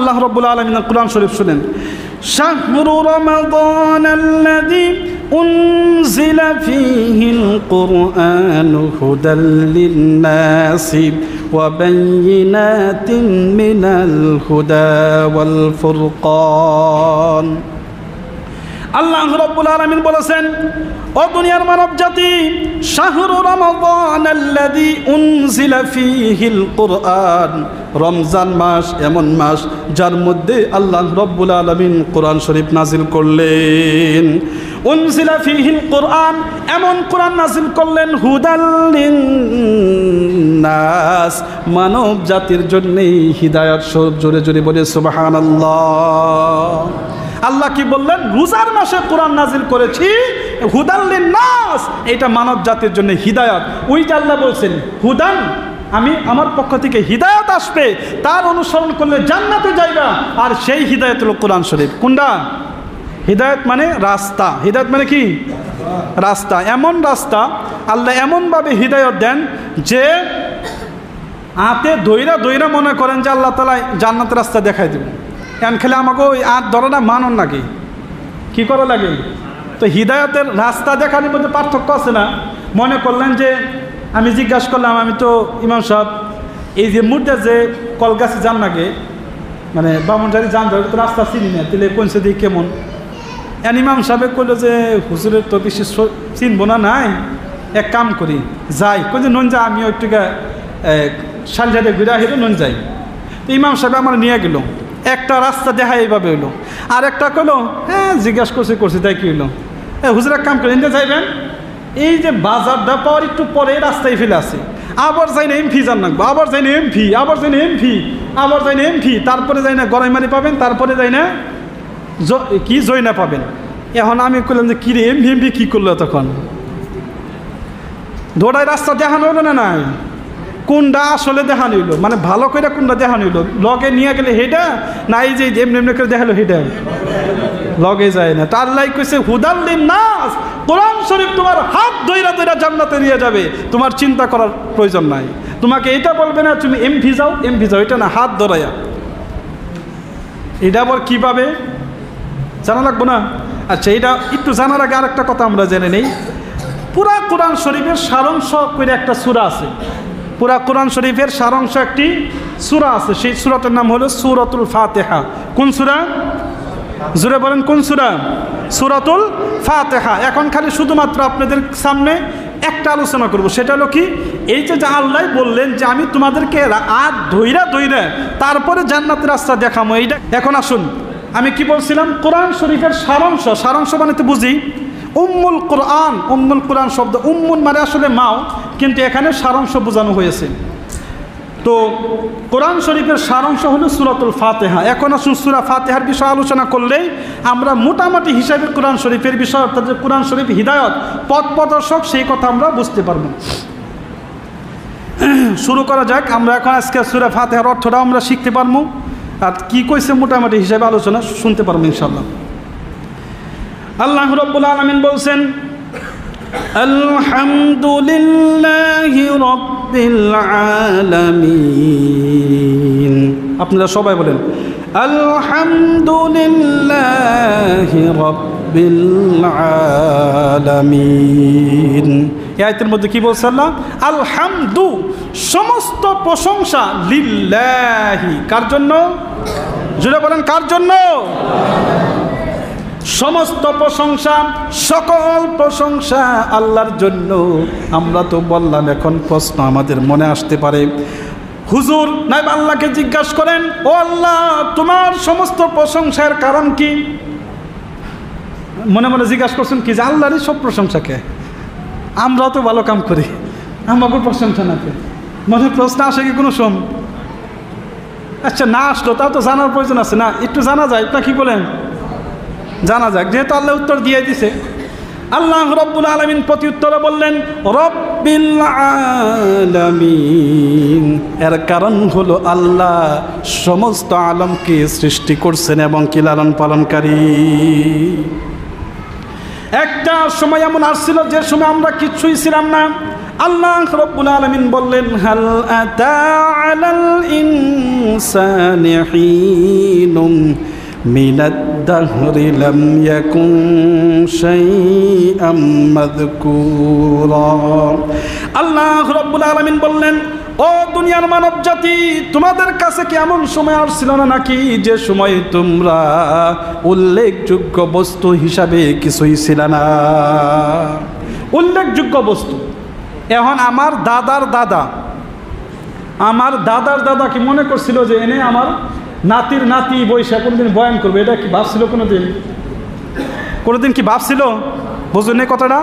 আল্লাহ রাব্বুল আলামিনের কুরআন শরীফ শুনেন, শাহরু রমাদানাল্লাযী উনজিলা ফীহিল কুরআনু হুদাল লিন-নাসি ওয়া বায়্যিনাতিন মিনাল হুদা ওয়াল ফুরকান। আল্লাহ রাব্বুল আলামিন বলেছেন, ও দুনিয়ার মানব জাতি, শাহরু রমাদানাল্লাযী উনজিলা ফীহিল কুরআন, রমজান মাস এমন মাস যার মধ্যে আল্লাহ রাব্বুল আলামিন কোরআন শরীফ নাজিল করলেন। উনজিলা ফীহিল কুরআন, এমন কোরআন নাজিল করলেন হুদাল লিন-নাস, মানব জাতির জন্য হিদায়াত স্বরূপ। জোরে জোরে বলে সুবহানাল্লাহ। আল্লাহ কি বললেন? রোজার মাসে কোরআন নাজিল করেছি হুদাল লিন-নাস, এটা মানব জাতির জন্য হিদায়াত। ওইটা আল্লাহ বলছেন হুদান, আমি আমার পক্ষ থেকে হিদায়াত আসবে, তার অনুসরণ করলে জান্নাতে যাইবা। আর সেই হিদায়াত হলো কোরআন শরীফ। কোনটা? হিদায়াত মানে রাস্তা। হিদায়াত মানে কি? রাস্তা। এমন রাস্তা আল্লাহ এমনভাবে হিদায়াত দেন যে হাতে দইরা দইরা মনে করেন যে আল্লাহ তাআলা জান্নাতের রাস্তা দেখাই দেবেন। এখন খেলে আমাকে ওই আট ধরাটা মানন নাকি কি করা লাগে? তো হিদায়াতের রাস্তা দেখানোর মধ্যে পার্থক্য আছে না? মনে করলেন যে আমি জিজ্ঞাসা করলাম, আমি তো ইমাম সাহেব এই যে মুদ্রা যে কলগাছি যান নাকি, মানে বামনটারি যান ধরে তো রাস্তা চিনি না, তাহলে কোনসে দিয়ে কেমন? এন ইমাম সাহেব করলো যে হুজুরের তো বেশি চিনবো না, নাই এক কাম করি যাই, কোন যে নন যা আমিও একটু শালঝাটে ঘুরে আহিলে নন যাই। তো ইমাম সাহেব আমার নিয়ে গেল, একটা রাস্তা দেখা এইভাবে হইলো, আর একটা কইলো হ্যাঁ জিজ্ঞাসা করছি তাই কি হইলো, হুজুর এক কাম করে ইন্দে যাইবেন, এই যে বাজারটা পাওয়ার একটু পরে রাস্তায় ফেলে আছে, আবার যাই না এমপি যান নাকবো, আবার যাই না এমপি, আবার যাই না এমপি, আবার যাই না এমপি, তারপরে যাই না গড়াইমারি পাবেন, তারপরে যাই না কি জয়না পাবেন। এখন আমি কইলাম যে কিরে এমপি এমপি কি করলো? তখন দৌড়ায় রাস্তা দেখানো হইলো না, নাই কোনটা আসলে দেখানো হইলো, মানে ভালো করে কোনটা দেখানো হইলো, লগে নিয়ে গেলে হেটা না, এই যে এমনি এমনি করে দেখালো হেটা লগে যায় না। তার লাই কইছে হুদাল লিন-নাস, কোরআন শরীফ তোমার হাত ধইরা ধইরা জান্নাতে নিয়ে যাবে, তোমার চিন্তা করার প্রয়োজন নাই। তোমাকে এটা বলবে না তুমি এমপি যাও, এটা না, হাত ধরাইয়া। এটা আবার কীভাবে জানা লাগবো না? আচ্ছা, এটা একটু জানার আগে আরেকটা কথা আমরা জেনে নেই। পুরা কোরআন শরীফের সারাংশ করে একটা সূরা আছে, পুরা কোরআন শরীফের সারাংশ একটি সূরা আছে, সেই সূরাটার নাম হলো সূরাতুল ফাতিহা। কোন সূরা? জোরে বলেন কোন সূরা? সূরাতুল ফাতিহা। এখন খালি শুধুমাত্র আপনাদের সামনে একটা আলোচনা করব, সেটা হলো কি, এই যে আল্লাহ বললেন যে আমি তোমাদেরকে আর ধইরা তারপরে জান্নাতের রাস্তা দেখাবো, এইটা। এখন আসুন, আমি কি বলছিলাম? কোরআন শরীফের সারাংশ মানে তো বুঝি উম্মুল কোরআন। উম্মুল কোরআন শব্দ, উম্মুন মানে আসলে মাও, কিন্তু এখানে সারাংশ বোঝানো হয়েছে। তো কোরআন শরীফের সারাংশ হলো সূরাতুল ফাতিহা। এখন আসুন, সূরা ফাতিহার বিষয়ে আলোচনা করলেই আমরা মোটামুটি হিসাবে কোরআন শরীফের বিষয়, অর্থাৎ যে কোরআন শরীফ হিদায়ত, পথ প্রদর্শক, সেই কথা আমরা বুঝতে পারব। শুরু করা যাক। আমরা এখন আজকে সূরা ফাতিহার অর্থটাও আমরা শিখতে পারবো, আর কি কইছে মোটামুটি হিসাবে আলোচনা শুনতে পারবো ইনশাআল্লাহ। আল্লাহ রাব্বুল আলামিন বলছেন, আলহামদুলিল্লাহি রাব্বিল আলামিন। আপনারা সবাই বলেন আলহামদুলিল্লাহি রাব্বিল আলামিন। এই আয়াতের মধ্যে কি বলছে আল্লাহ? আলহামদু, সমস্ত প্রশংসা, লিল্লাহি, কার জন্য? জুড়ে বলেন কার জন্য? সমস্ত প্রশংসা, সকল প্রশংসা আল্লাহর জন্য। আমরা তো বললাম, এখন প্রশ্ন আমাদের মনে আসতে পারে, হুজুর নাইবা আল্লাহকে জিজ্ঞাসা করেন, ও আল্লাহ তোমার সমস্ত প্রশংসার কারণ কি? মনে মনে জিজ্ঞাসা করছেন কি যে আল্লাহরই সব প্রশংসাকে, আমরাও তো ভালো কাম করি, আমাকে প্রশংসা না কে? মনে প্রশ্ন আসে কি কোনো সময়? আচ্ছা, না আসলো তাও তো জানার প্রয়োজন আছে না? একটু জানা যায় না, কি বলেন? জানা যাক, যেহেতু আল্লাহ উত্তর দিয়ে দিছে। আল্লাহ রব্বুল আলামিন প্রতি উত্তরে বললেন রব্বিল আলামিন। এর কারণ হলো আল্লাহ সমস্ত আলমকে সৃষ্টি করছেন এবং কি লালন পালনকারী। একটা সময় এমন আসছিল যে সময় আমরা কিচ্ছুই ছিলাম না, আল্লাহ রাব্বুল আলামিন বললেন হাল আতা আলাল ইনসানি হিনুম মিনাদ দাহরি লাম ইয়াকুন শাইআম মাযকুরা। আল্লাহ রাব্বুল আলামিন বললেন, ও দুনিয়ার মানব জাতি, তোমাদের কাছে কি এমন সময় আসছিল না নাকি যে সময় তোমরা উল্লেখযোগ্য বস্তু হিসাবে কিছুই ছিল না? উল্লেখযোগ্য বস্তু। এখন আমার দাদার দাদা কি মনে করছিল যে এনে আমার নাতির নাতি বৈশা কোনোদিন বয়ান করবে? এটা কি ভাবছিল কোনোদিন কি ভাবছিল? বুঝলেন এই কথাটা?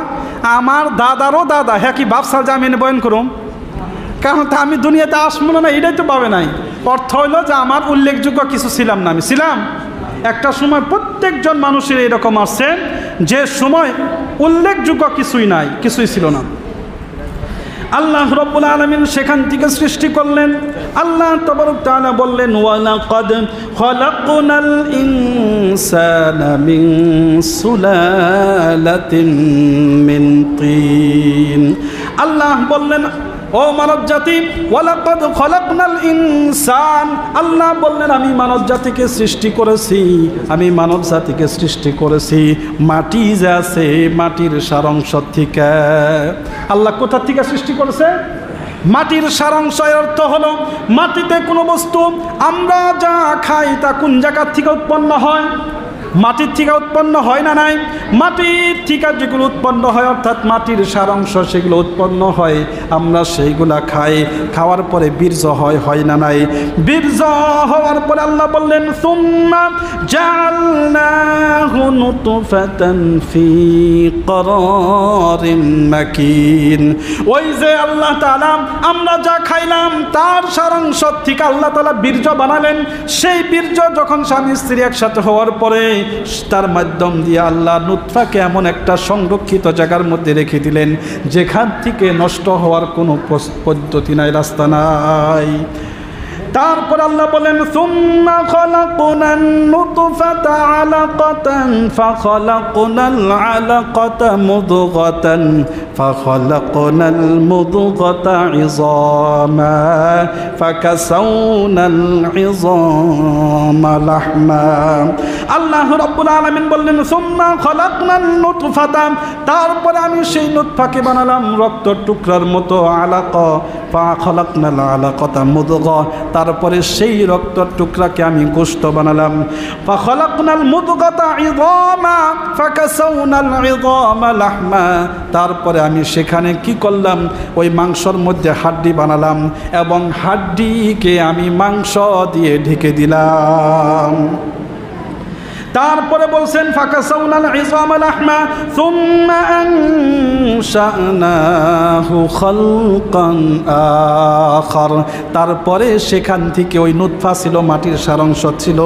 আমার দাদারও দাদা হ্যাঁ কি ভাবছিল যে আমি এনে বয়ান করুম? কারণ তা আমি দুনিয়াতে আসবো না, এটাই তো পাবে নাই। অর্থ হইল যে আমার উল্লেখযোগ্য কিছু ছিলাম না, আমি ছিলাম। একটা সময় প্রত্যেকজন মানুষের এরকম আছে যে সময় উল্লেখযোগ্য কিছুই ছিল না। আল্লাহ রাব্বুল আলামিন সেখান থেকে সৃষ্টি করলেন। আল্লাহ তাবারক তাআলা বললেন, ওয়ালাকাদ খালাকনাল ইনসানা মিন সুলালাতিন মিন তিন। আল্লাহ বললেন, ও মানব জাতি, ওয়ালাকাদ খালাকনাল ইনসান, আল্লাহ বললেন আমি মানব জাতিকে সৃষ্টি করেছি মাটি যে আছে মাটির সারাংশ থেকে। আল্লাহ কোথা থেকে সৃষ্টি করেছে? মাটির সারাংশ। এর অর্থ হলো মাটিতে কোনো বস্তু আমরা যা খাই তা কোন জায়গা থেকে উৎপন্ন হয়? মাটির থেকে উৎপন্ন হয় না নাই? মাটির থেকে যেগুলো উৎপন্ন হয় অর্থাৎ মাটির সারাংশ সেগুলো উৎপন্ন হয়, আমরা সেইগুলা খাই। খাওয়ার পরে বীর্য হয় না নাই? বীর্য হওয়ার পরে আল্লাহ বললেন, সুম্মা জাআলনাহু নুতফাতান ফি করারিন মাকিন। ওই যে আল্লাহ তাআলা আমরা যা খাইলাম তার সারাংশ থেকে আল্লাহ তাআলা বীর্য বানালেন। সেই বীর্য যখন স্বামী স্ত্রী একসাথে হওয়ার পরে তার মাধ্যম দিয়ে আল্লাহ নুতফাকে এমন একটা সংরক্ষিত জায়গার মধ্যে রেখে দিলেন যেখান থেকে নষ্ট হওয়ার কোনো পদ্ধতি নাই, রাস্তা নাই। তারপর আল্লাহ বলেন, সুম্মা খালাকনান নুতফাতা আলাকাতান ফাখালাকনাল আলাকাতা মুদগাতান ফাখালাকনাল মুদগাতা ইযামা ফাকাসাওনাল ইযামা লাহমা। আল্লাহ রাব্বুল আলামিন বললেন, সুম্মা খালাকনান নুতফাতা, তারপরে আমি সেই নুতফাকে বানালাম রক্তের টুকরার মতো, আলাকা ফাখালাকনাল আলাকাতা মুদগা, তারপরে সেই রক্তের টুকরাকে আমি গোশত বানালাম। ফাখালাকনাল মুদগাতা ইযামা ফাকাসাওনাল ইযামা লাহমা, তারপরে আমি সেখানে কি করলাম? ওই মাংসর মধ্যে হাড্ডি বানালাম এবং হাড্ডিকে আমি মাংস দিয়ে ঢেকে দিলাম। তারপরে বলছেন ফাকাসাওনাল ইযামা লাহমা সুম্মা আনশানাহু খালকান আখার, তারপরে সেখান থেকে ওই নুতফা ছিল মাটির সারাংশ ছিল,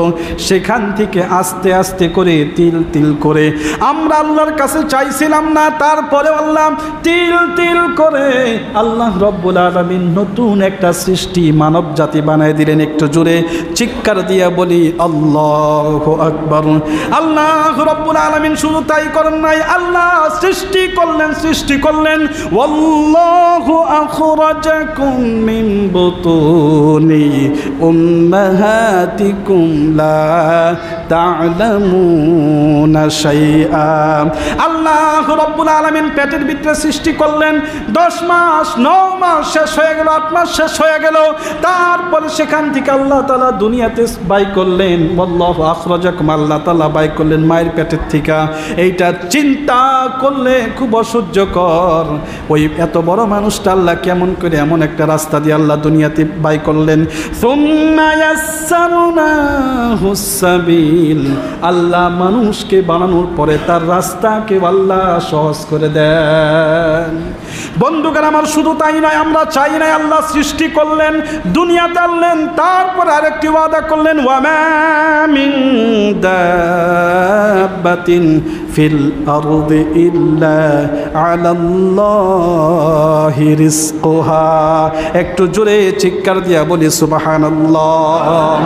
সেখান থেকে আস্তে আস্তে করে তিল তিল করে আমরা আল্লাহর কাছে চাইছিলাম না, তারপরে আল্লাহ তিল তিল করে আল্লাহ রব্বুল আলামিন নতুন একটা সৃষ্টি মানব জাতি বানায় দিলেন। একটু জোরে চিৎকার দিয়া বলি আল্লাহু আকবার। আল্লাহ রাব্বুল আলামিন শুধু তাই করেন নাই, আল্লাহ সৃষ্টি করলেন ওয়াল্লাহু আখরাজাকুম মিন বুতুনি উম্মাহাতিকুম লা তা'লামুনা শাইআ। আল্লাহ রাব্বুল আলামিন পেটের ভিতরে সৃষ্টি করলেন, 10 মাস 9 মাস শেষ হয়ে গেল, 8 মাস শেষ হয়ে গেল, তারপরে সেখান থেকে আল্লাহ তাআলা দুনিয়াতে বাই করলেন। আল্লাহু আখরাজাকুম, আল্লাহ তাআলা বাই করলেন মায়ের পেটের থেকে। এইটা চিন্তা করলে খুব অসহ্যকর। ওই এত বড় মানুষটা আল্লাহ কেমন করে এমন একটা রাস্তা দিয়ে আল্লাহ দুনিয়াতে বাই করলেন। সুম্মা ইয়াসসারনাহুস সাবিল, আল্লাহ মানুষকে বানানোর পরে তার রাস্তাকে আল্লাহ সহজ করে দেন। বন্ধুগণ আমার, শুধু তাই নয়, আমরা চাই নাই, আল্লাহ সৃষ্টি করলেন, দুনিয়াতে আনলেন, তারপর আরেকটি ওয়াদা করলেন, ওয়ামা মিন দাব্বাতিন ফিল আরদি ইল্লা আলাল্লাহি রিজকুহা। একটু জোরে চিৎকার দিয়া বলি সুবহানাল্লাহ।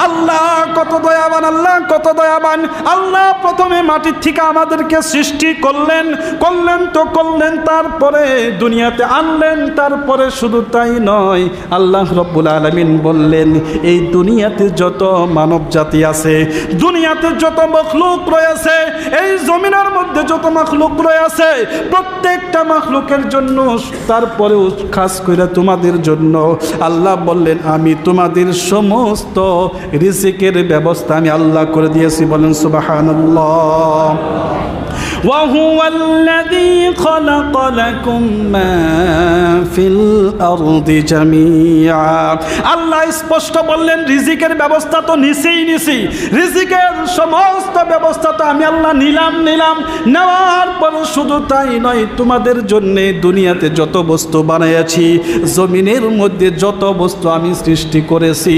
আল্লাহ কত দয়াবান আল্লাহ, কত দয়াবান। আল্লাহ প্রথমে মাটির থেকে আমাদেরকে সৃষ্টি করলেন, তারপরে দুনিয়াতে আনলেন। তারপরে শুধু তাই নয়, আল্লাহ রব্বুল আলামিন বললেন এই দুনিয়াতে যত মানব জাতি আছে, দুনিয়াতে যত মখলুক রয়েছে, এই জমিনের মধ্যে যত মখলুক রয়েছে, প্রত্যেকটা মখলুকের জন্য, তারপরেও খাস করে তোমাদের জন্য আল্লাহ বললেন আমি তোমাদের সমস্ত রিজিকের ব্যবস্থা আমি আল্লাহ করে দিয়েছি। বলেন সুবহানাল্লাহ। وهو الذي خلق لكم ما في الأرض جميعا। আল্লাহ স্পষ্ট বললেন রিজিকের ব্যবস্থা তো নিছি, রিজিকের সমস্ত ব্যবস্থা তো আমি আল্লাহ নিলাম। নেওয়ার পর শুধু তাই নয়, তোমাদের জন্য দুনিয়াতে যত বস্তু বানাইয়াছি, জমিনের মধ্যে যত বস্তু আমি সৃষ্টি করেছি,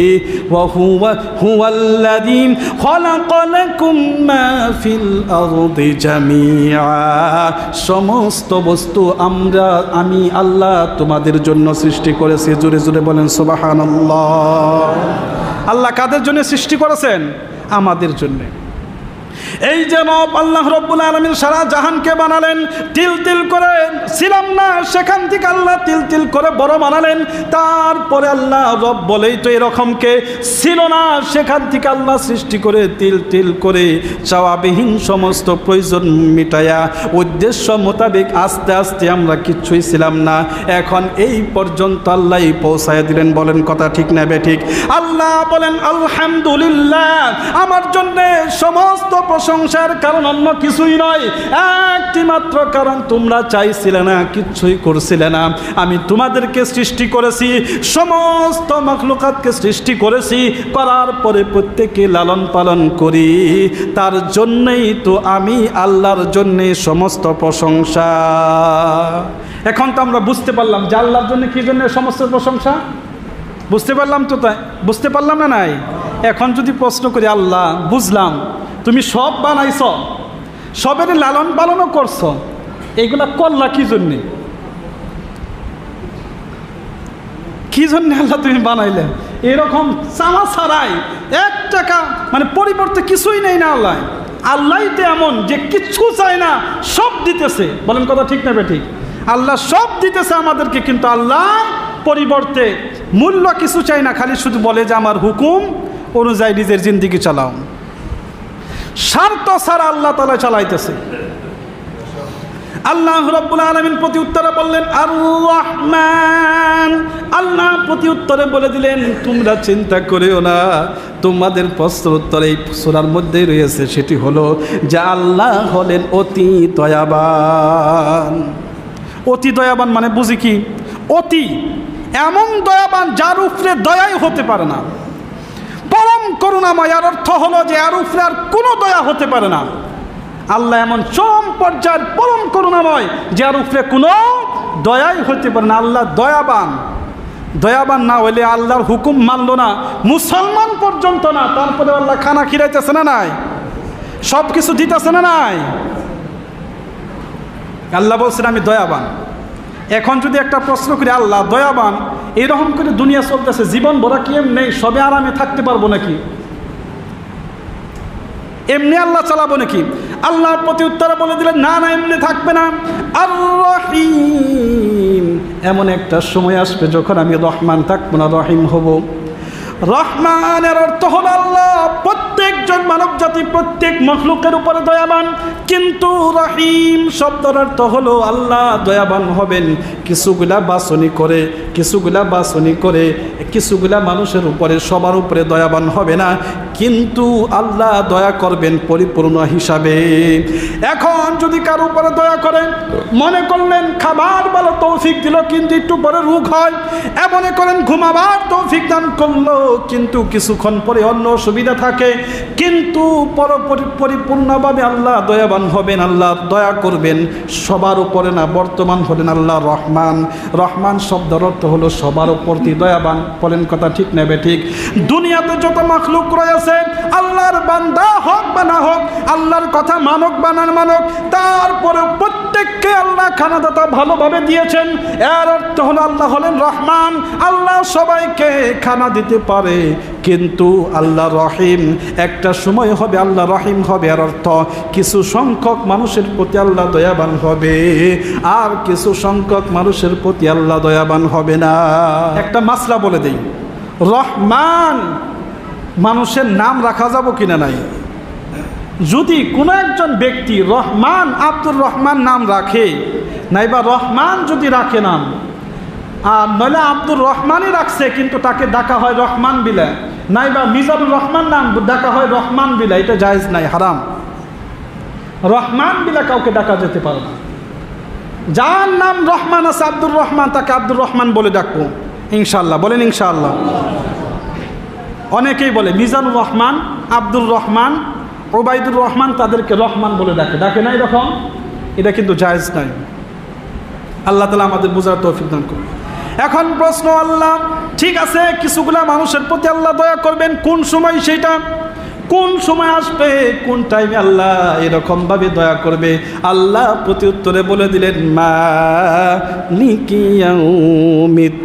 হুয়াল্লাযী খালাকা লাকুম মা ফিল আরদি জামিআ। সমস্ত বস্তু আমি আল্লাহ তোমাদের জন্য সৃষ্টি করেছি। জোরে জোরে বলেন সুবহানাল্লাহ। আল্লাহ কাদের জন্য সৃষ্টি করেছেন? আমাদের জন্য। এই যে আল্লাহ রব্বুল আলামিন সারা জাহানকে বানালেন, তিল করে ছিলাম না, সেখান থেকে আল্লাহ তিল করে বড় বানালেন। তারপরে আল্লাহ রব বলেই তো এরকমকে ছিল না, সেখান থেকে আল্লাহ সৃষ্টি করে তিল করে চাওয়াবিহীন সমস্ত প্রয়োজন মিটায়া উদ্দেশ্য মোতাবেক আস্তে আস্তে আমরা কিচ্ছুই ছিলাম না, এখন এই পর্যন্ত আল্লাহ পৌঁছায় দিলেন। বলেন কথা ঠিক না বেঠিক? আল্লাহ বলেন আলহামদুলিল্লাহ, আমার জন্য সমস্ত প্রশংসার কারণ অন্য কিছুই নয়, একটি মাত্র কারণ, তোমরা চাইছিলে না, কিচ্ছুই করছিলে না, আমি তোমাদেরকে সৃষ্টি করেছি, সমস্ত মাখলুকাতকে সৃষ্টি করেছি, করার পরে প্রত্যেককে লালন পালন করি, তার জন্যই তো আমি আল্লাহর জন্যে সমস্ত প্রশংসা। এখন তো আমরা বুঝতে পারলাম যে আল্লাহর জন্য কি জন্য সমস্ত প্রশংসা, বুঝতে পারলাম তো? তাই বুঝতে পারলাম না? নাই। এখন যদি প্রশ্ন করি, আল্লাহ বুঝলাম তুমি সব বানাইছ, সবের লালন পালনও করছো, এইগুলা করলা কি জন্যে? কি জন্য আল্লাহ তুমি বানাইলে? এরকম চাওয়া ছাড়াই, এক টাকা মানে পরিবর্তে কিছুই নেই না আল্লাহ। আল্লাহই তো এমন যে কিচ্ছু চায় না, সব দিতেছে। বলেন কথা ঠিক না বেঠিক? আল্লাহ সব দিতেছে আমাদেরকে, কিন্তু আল্লাহ পরিবর্তে মূল্য কিছু চাই না, খালি শুধু বলে যে আমার হুকুম অনুযায়ী নিজের জিন্দিগি চালাও। স্বার্থ ছাড়া আল্লাহ তাআলা চালাইতেছে। আল্লাহ রাব্বুল আলামিন প্রতি উত্তরে বললেন আর রহমান। আল্লাহ প্রতি উত্তরে বলে দিলেন তোমরা চিন্তা করিও না, তোমাদের প্রশ্ন উত্তর এই সূরার মধ্যেই রয়েছে, সেটি হলো যে আল্লাহ হলেন অতি দয়াবান। অতি দয়াবান মানে বুঝি কি? অতি এমন দয়াবান যার উপরে দয়াই হতে পারে না। পরম করুণাময়, আর অর্থ হলো যে আর উপরে আর কোনো দয়া হতে পারে না। আল্লাহ এমন চরম পর্যায়ের পরম করুণাময় যার উপরে কোনো দয়াই হতে পারে না। আল্লাহ দয়াবান। দয়াবান না হইলে আল্লাহর হুকুম মানল না, মুসলমান পর্যন্ত না, তারপরে আল্লাহ খানা খিরাইতেছে না নাই, সব কিছু দিতেছে না নাই। আল্লাহ বলছেন আমি দয়াবান। এখন যদি একটা প্রশ্ন করি, আল্লাহ দয়াবান, এরকম করে দুনিয়া চলতেছে, জীবন ভরা কি এমনি সবে আরামে থাকতে পারবো নাকি? এমনি আল্লাহ চালাবো নাকি? আল্লাহ প্রতি উত্তরে বলে দিলেন না না, এমনি থাকবে না। আর রহিম, এমন একটা সময় আসবে যখন আমি রহমান থাকবো না, রহিম হব। রহমানের অর্থ হল আল্লাহ প্রত্যেকজন মানব জাতি, প্রত্যেক মখলুকের উপরে দয়াবান। কিন্তু রহিম শব্দের অর্থ হলো আল্লাহ দয়াবান হবেন কিছুগুলা বাছনি করে, কিছুগুলা মানুষের উপরে, সবার উপরে দয়াবান হবে না, কিন্তু আল্লাহ দয়া করবেন পরিপূর্ণ হিসাবে। এখন যদি কারো উপরে দয়া করেন, মনে করলেন খাবার ভালো তৌফিক দিল কিন্তু একটু পরে রোগ হয়, মনে করেন ঘুমাবার তৌফিক দান করলো কিন্তু কিছুক্ষণ পরে অন্য অসুবিধা থাকে, কিন্তু পরিপূর্ণভাবে আল্লাহ দয়াবান হবেন, আল্লাহ দয়া করবেন সবার উপরে না। বর্তমান হলেন আল্লাহ রহমান। রহমান শব্দের অর্থ হলো সবার প্রতি দয়াবান। বলেন কথা ঠিক নেবে ঠিক? দুনিয়াতে যত মাখলুক রয়েছে আল্লাহ আল্লাহর বান্দা হোক বা না হোক, আল্লাহর কথা মানক বা না মানক, তারপরে প্রত্যেককে আল্লাহ খানাদাতা ভালোভাবে দিয়েছেন। এর অর্থ হলো আল্লাহ হলেন রহমান, আল্লাহ সবাইকে খানা দিতে পারে, কিন্তু আল্লাহ রহিম। একটা সময় হবে আল্লাহ রহিম হবে, এর অর্থ কিছু সংখ্যক মানুষের প্রতি আল্লাহ দয়াবান হবে, আর কিছু সংখ্যক মানুষের প্রতি আল্লাহ দয়াবান হবে না। একটা মাসলা বলে দেই, রহমান মানুষের নাম রাখা যাবো কিনা নাই? যদি কোনো একজন ব্যক্তি রহমান, আব্দুর রহমান নাম রাখে, নাইবা রহমান যদি রাখে নাম, আর নইলে আব্দুর রহমানই রাখছে কিন্তু তাকে ডাকা হয় রহমান বিলা, নাইবা মিজানুর রহমান নাম ডাকা হয় রহমান বিলা, এটা জায়েজ নাই, হারাম। রহমান বিলা কাউকে ডাকা যেতে পারে না। যার নাম রহমান আছে, আব্দুর রহমান, তাকে আব্দুর রহমান বলে ডাকবো ইনশাআল্লাহ। বলেন ইনশাআল্লাহ। অনেকেই বলে মিজানুর রহমান, আব্দুর রহমান, ওবায়দুর রহমান, তাদেরকে রহমান বলে ডাকে না, এরকম। এটা কিন্তু জায়েজ নাই। আল্লাহ তাআলা আমাদের বোঝার তৌফিক দান করুন। এখন প্রশ্ন, আল্লাহ ঠিক আছে কিছুগুলা মানুষের প্রতি আল্লাহ দয়া করবেন, কোন সময় সেটা, কোন সময় আসবে, কোন টাইমে আল্লাহ এরকম ভাবে দয়া করবে? আল্লাহ প্রতি উত্তরে বলে দিলেন মালিকি ইয়াউমিদ্দিন।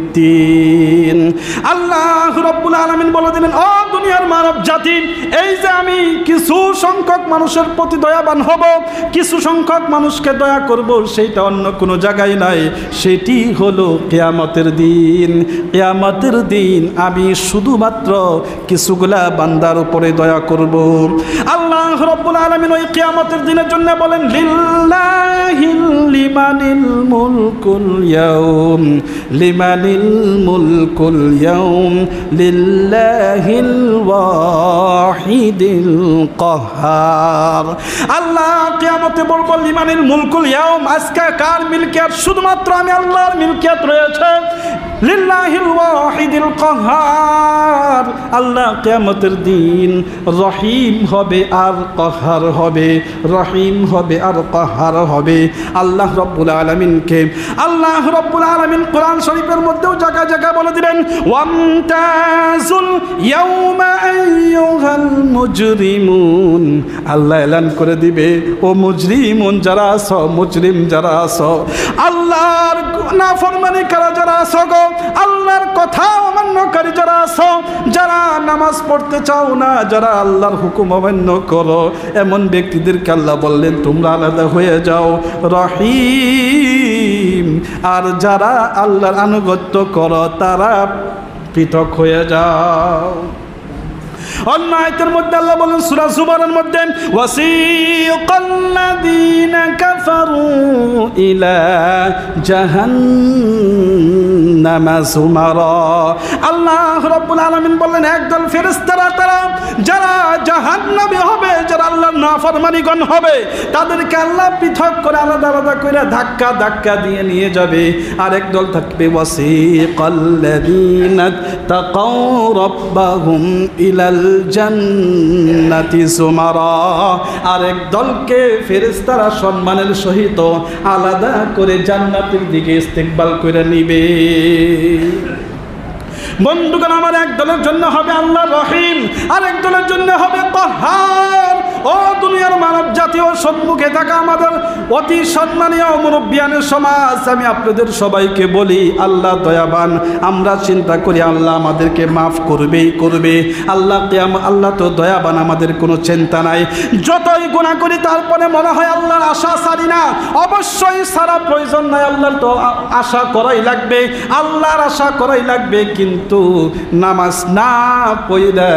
আল্লাহ রাব্বুল আলামিন বলে দিলেন, ও দুনিয়ার মানব জাতি, এই যে আমি কিছু সংখ্যক মানুষের প্রতি দয়াবান হব, কিছু সংখ্যক মানুষকে দয়া করব, সেইটা অন্য কোনো জায়গায় নাই, সেটি হলো কিয়ামতের দিন। কিয়ামতের দিন আমি শুধুমাত্র কিছুগুলা বান্দার উপরে দয়া করব। আল্লাহ রাব্বুল আলামিন ওই কিয়ামতের দিনের জন্য বলেন, লিল্লাহিল লিমানিল মুলকুল ইয়াউম, লিমানিল মুলকুল ইয়াউম, লিল্লাহিল ওয়াহিদিল কাহ্হার। আল্লাহ কিয়ামতে বলবো, লিমানিল মুলকুল ইয়াউম, আজকে কার মিলকিয়াত? শুধুমাত্র আমি আল্লাহর মিলকিয়াত রয়েছে। লিল্লাহিল ওয়াহিদিল কাহ্হার। আল্লাহ কিয়ামতের দিন রহিম হবে আর কাহ্হার হবে, রহিম হবে আর কাহ্হার হবে। আল্লাহ রাব্বুল আলামিনকে আল্লাহ রাব্বুল আলামিন কোরআন শরীফের মধ্যেও জায়গা জায়গা বলে দিলেন, ওয়ামতাজুল ইয়াউমা আইয়ুহাল মুজরিমুন। আল্লাহ এলান করে দিবে, ও মুজরিমুন যারা আছো, মুজরিম যারা আছো, আল্লাহর নাফরমানি করা যারা আছো গো, আল্লাহর কথা অমান্যকারী যারা আছো, যারা নামাজ পড়তে চাও না, যারা আল্লাহর হুকুম অমান্য করো, এমন ব্যক্তিদেরকে আল্লাহ বললেন তোমরা আলাদা হয়ে যাও, রহিম। আর যারা আল্লাহর আনুগত্য করো তারা পৃথক হয়ে যাও। অন্য আয়াতের মধ্যে আল্লাহ বলেন সূরা জুমারের মধ্যে, ওয়াসিকাল্লাযীনা কাফারু ইলা জাহান্নামা যুমারা। আল্লাহ রাব্বুল আলামিন বললেন একদল ফেরেশতারা তারা যারা জাহান্নামে হবে, যারা আল্লাহর নাফরমানিগণ হবে, তাদেরকে আল্লাহ পৃথক করে আলাদা আলাদা করে ধাক্কা ধাক্কা দিয়ে নিয়ে যাবে। আর একদল থাকবে ওয়াসিকাল্লাযীনা তাকাউ রাব্বাহুম ইলাল জান্নাতি যুমারা। আরেক দলকে ফেরেশতারা সম্মানের সহিত আলাদা করে জান্নাতের দিকে ইস্তেকবাল করে নিবে। বন্ধুগণ, আমার এক দলের জন্য হবে আল্লাহ রহিম, আরেক দলের জন্য হবে কাহ্হার। ও দুনিয়ার মানব জাতীয় সম্মুখে থাকা আমাদের অতি সম্মানীয় মুরব্বিয়ানের সমাজ, আমি আপনাদের সবাইকে বলি, আল্লাহ দয়াবান। আমরা চিন্তা করি আল্লাহ আমাদেরকে মাফ করবেই করবে। আল্লাহ তো দয়াবান, আমাদের কোনো চিন্তা নাই। যতই গুনাহ করি তারপরে মনে হয় আল্লাহর আশা ছাড়ি না। অবশ্যই সারা প্রয়োজন নাই, আল্লাহর তো আশা করাই লাগবে, আল্লাহর আশা করাই লাগবে। কিন্তু নামাজ না পড়লে,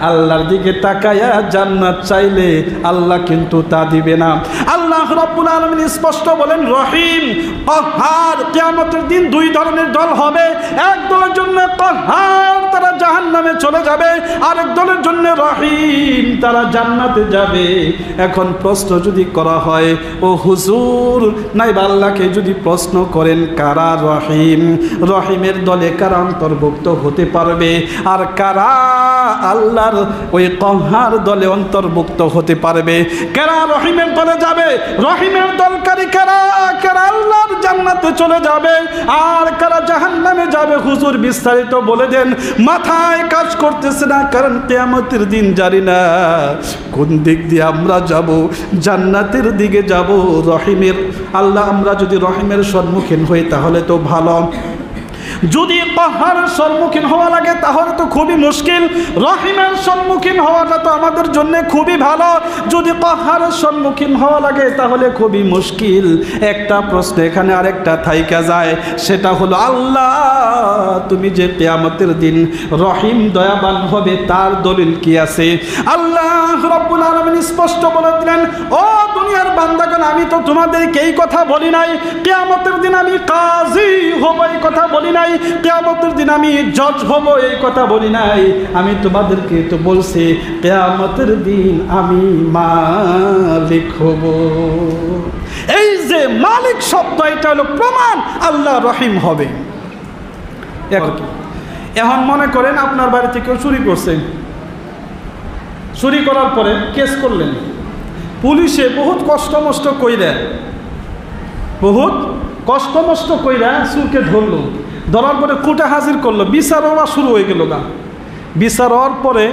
আল্লাহর দিকে তাকায়া জান্নাত চাইলে আল্লাহ কিন্তু তা দিবে না। আল্লাহ রাব্বুল আলামিন স্পষ্ট বলেন রহিম, কাহ্হার। কিয়ামতের দিন দুই ধরনের দল হবে, এক দলের জন্য কাহ্হার, তারা জাহান্নামে চলে যাবে, আরেক দলের জন্য রহিম, তারা জান্নাতে যাবে। এখন প্রশ্ন যদি করা হয়, ও হুজুর, নাইবা আল্লাহকে যদি প্রশ্ন করেন কারা রহিম, রহিমের দলে কারা অন্তর্ভুক্ত হতে পারবে, আর কারা আল্লাহর ওই কাহ্হার দলে অন্তর্ভুক্ত হতে পারবে, কারা রহিমের দলে যাবে, রহিমের দলকারী কারা কারা আল্লাহর জান্নাতে চলে যাবে আর কারা জাহান্নামে যাবে হুজুর বিস্তারিত বলে দেন। মাথায় কাজ করতেছে না, কারণ কিয়ামতের দিন জানি না কোন দিক দিয়ে আমরা যাব, জান্নাতের দিকে যাব রহিমের। আল্লাহ আমরা যদি রহিমের সম্মুখীন হই তাহলে তো ভালো, যদি পাহাড়ের সম্মুখীন হওয়া লাগে তাহলে তো খুবই মুশকিল। রহিমের সম্মুখীন হওয়াটা তো আমাদের জন্য খুবই ভালো, যদি পাহাড়ের সম্মুখীন হওয়া লাগে তাহলে খুবই মুশকিল। একটা প্রশ্ন এখানে আরেকটা থাইকা যায়, সেটা হলো আল্লাহ তুমি যে কিয়ামতের দিন রহিম দয়াবান হবে তার দলিল কি আছে? আল্লাহ রাব্বুল আলামিন স্পষ্ট বলে দিলেন, ও দুনিয়ার বান্দাগণ আমি তো তোমাদেরকে এই কথা বলি নাই কিয়ামতের দিন আমি কাজী হব, এই কথা বলি নাই কিয়ামতের দিন আমি জজ হব, এই কথা বলি নাই। আমি তোমাদেরকে তো বলছি কিয়ামতের দিন আমি মালিক হব। এই যে মালিক শব্দ এটা হলো প্রমাণ আল্লাহ রহিম হবে। এখন মনে করেন আপনার বাড়িতে কেউ চুরি করছে, চুরি করার পরে কেস করলেন, পুলিশে বহুত কষ্ট মষ্ট কইরা চুরকে ধরলো, ধরার পরে কোর্টে হাজির করলো, বিচার হওয়া শুরু হয়ে গেল। বিচার হওয়ার পরে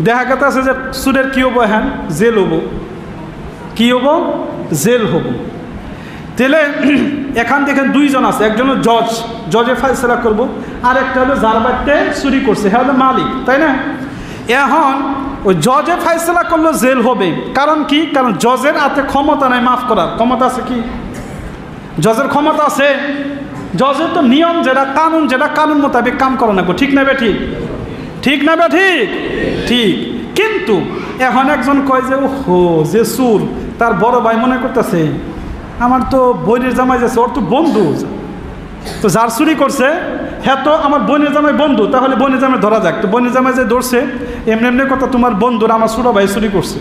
দেখা গেছে যে চুরের কী হবো, হ্যাঁ জেল হবো, কী হবো জেল হবো। তাহলে এখান থেকে দুইজন আছে, একজন জজ, জজে ফাইসলা করবো, আর একটা হলো যার বাড়িতে চুরি করছে হ্যাঁ হলো মালিক, তাই না? এখন ওই জজে ফাইসলা করলো জেল হবে, কারণ কি? কারণ জজের হাতে ক্ষমতা নাই মাফ করার। ক্ষমতা আছে কি? জজের ক্ষমতা আছে। জজের তো নিয়ম যেটা কানুন, যেটা কানুন মোতাবেক কাম করো না, ঠিক না বে ঠিক? ঠিক না বে ঠিক? ঠিক। কিন্তু এখন একজন কয় যে ওহো যে সুর, তার বড় ভাই মনে করতেছে আমার তো বোনের জামাই যাচ্ছে, ওর তো বন্ধু, তো যার চুরি করছে হ্যাঁ তো আমার বোনের জামাই বন্ধু, তাহলে বোনের জামাই ধরা যাক। তো বোনের জামাই যে ধরছে এমনি এমনি কথা তোমার বন্ধুরা আমার ছোটো ভাই চুরি করছে,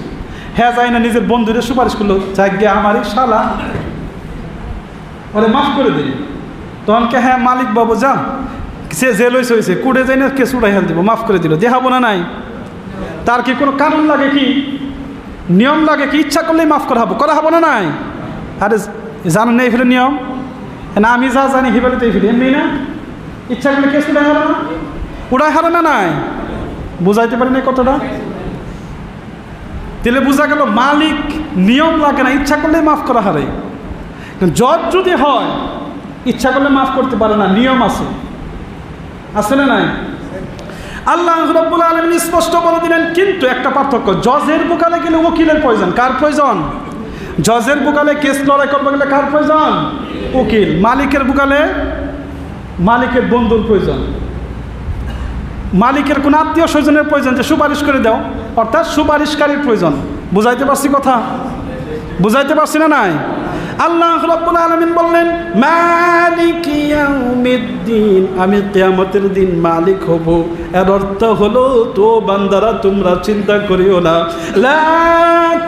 হ্যাঁ যাই না নিজের বন্ধুদের সুপারিশ করলো, যাক গিয়ে আমারই শালা ওরে মাফ করে দিই। তখন কে হ্যাঁ মালিক বাবু যা, সে জেল হয়েছে কুড়ে যাই না, কে চুড়াই হেল দিব, মাফ করে দিল, দেখাবো না নাই? তার কি কোনো কানুন লাগে কি নিয়ম লাগে কি? ইচ্ছা করলেই মাফ করা হবো না নাই? আরে জানো না এই ফেলে নিয়ম না, আমি যা জানি হিবেলে তো এই ফেলে এমনি না, ইচ্ছা করলে কেস উড়াই হারো না, উড়াই হারো না নাই? বুঝাইতে পারি না কতটা? তাহলে বোঝা গেল মালিক নিয়ম লাগে না, ইচ্ছা করলেই মাফ করা হারে। জজ যদি হয় ইচ্ছা করলে মাফ করতে পারে না, নিয়ম আছে না নাই? আল্লাহ রাব্বুল আলামিন স্পষ্ট বলে দিলেন। কিন্তু একটা পার্থক্য, জজের বুকালে গেলে উকিলের প্রয়োজন। কার প্রয়োজন? জজের বুকালে কেস লড়াই করতে গেলে কার প্রয়োজন? উকিল। মালিকের বুকালে মালিকের বন্ধুর প্রয়োজন, মালিকের কোন আত্মীয় স্বজনের প্রয়োজন যে সুপারিশ করে দাও, অর্থাৎ সুপারিশকারীর প্রয়োজন। বুঝাইতে পারছি কথা? বুঝাইতে পারছি না নাই? আল্লাহ রাব্বুল আলামিন বললেন মালিক ইয়াউমিদ্দিন, আমি কিয়ামতের দিন মালিক হব। এর অর্থ হলো তো বান্দারা তোমরা চিন্তা করিও না, লা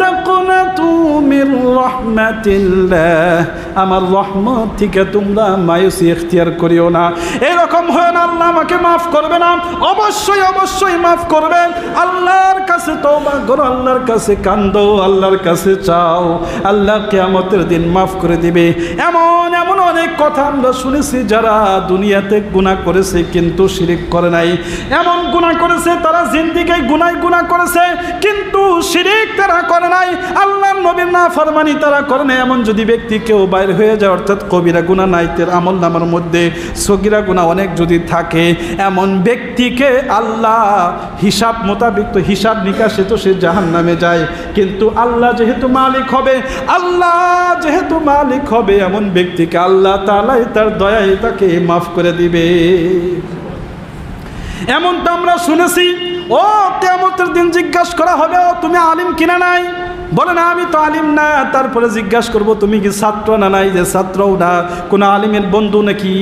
তাকুনাতু মির রাহমাতিল্লাহ, আমার রহমত থেকে তোমরা মায়ুসি ইখতিয়ার করিও না। এরকম হয় না আল্লাহ আমাকে মাফ করবে না, অবশ্যই অবশ্যই মাফ করবেন। আল্লাহর কাছে তওবা করো, আল্লাহর কাছে কান্দো, আল্লাহর কাছে চাও, আল্লাহ কিয়ামতের দিন মাফ করে দিবে। এমন এমন অনেক কথা আমরা শুনেছি, যারা দুনিয়াতে গুনাহ করেছে কিন্তু শিরিক করে নাই, এমন গুনাহ করেছে তারা জিন্দেগিতে গুনাহ করেছে কিন্তু শিরিক তারা করে নাই, আল্লাহর নবীর নাফরমানি তারা করে নাই। এমন যদি ব্যক্তি কেউ বাইরে হয়ে যায়, অর্থাৎ কবিরা গুনাহ নাই তার আমল নামার মধ্যে, সগীরা গুনাহ অনেক যদি থাকে, এমন ব্যক্তিকে আল্লাহ হিসাব মোতাবেক তো হিসাব নিকাশে তো সে জাহান্নামে যায়। কিন্তু আল্লাহ যেহেতু মালিক হবে, এমন ব্যক্তিকে আল্লাহ তাআলা তার দয়ায় তাকে মাফ করে দিবে। এমনটা আমরা শুনেছি। ও কিয়ামতের দিন জিজ্ঞাসা করা হবে, ও তুমি আলিম কিনা নাই? বলে না আমি তো আলিম না। তারপরে জিজ্ঞাসা করবো তুমি কি ছাত্র না নাই? যে ছাত্রও না, কোনো আলিমের বন্ধু নাকি?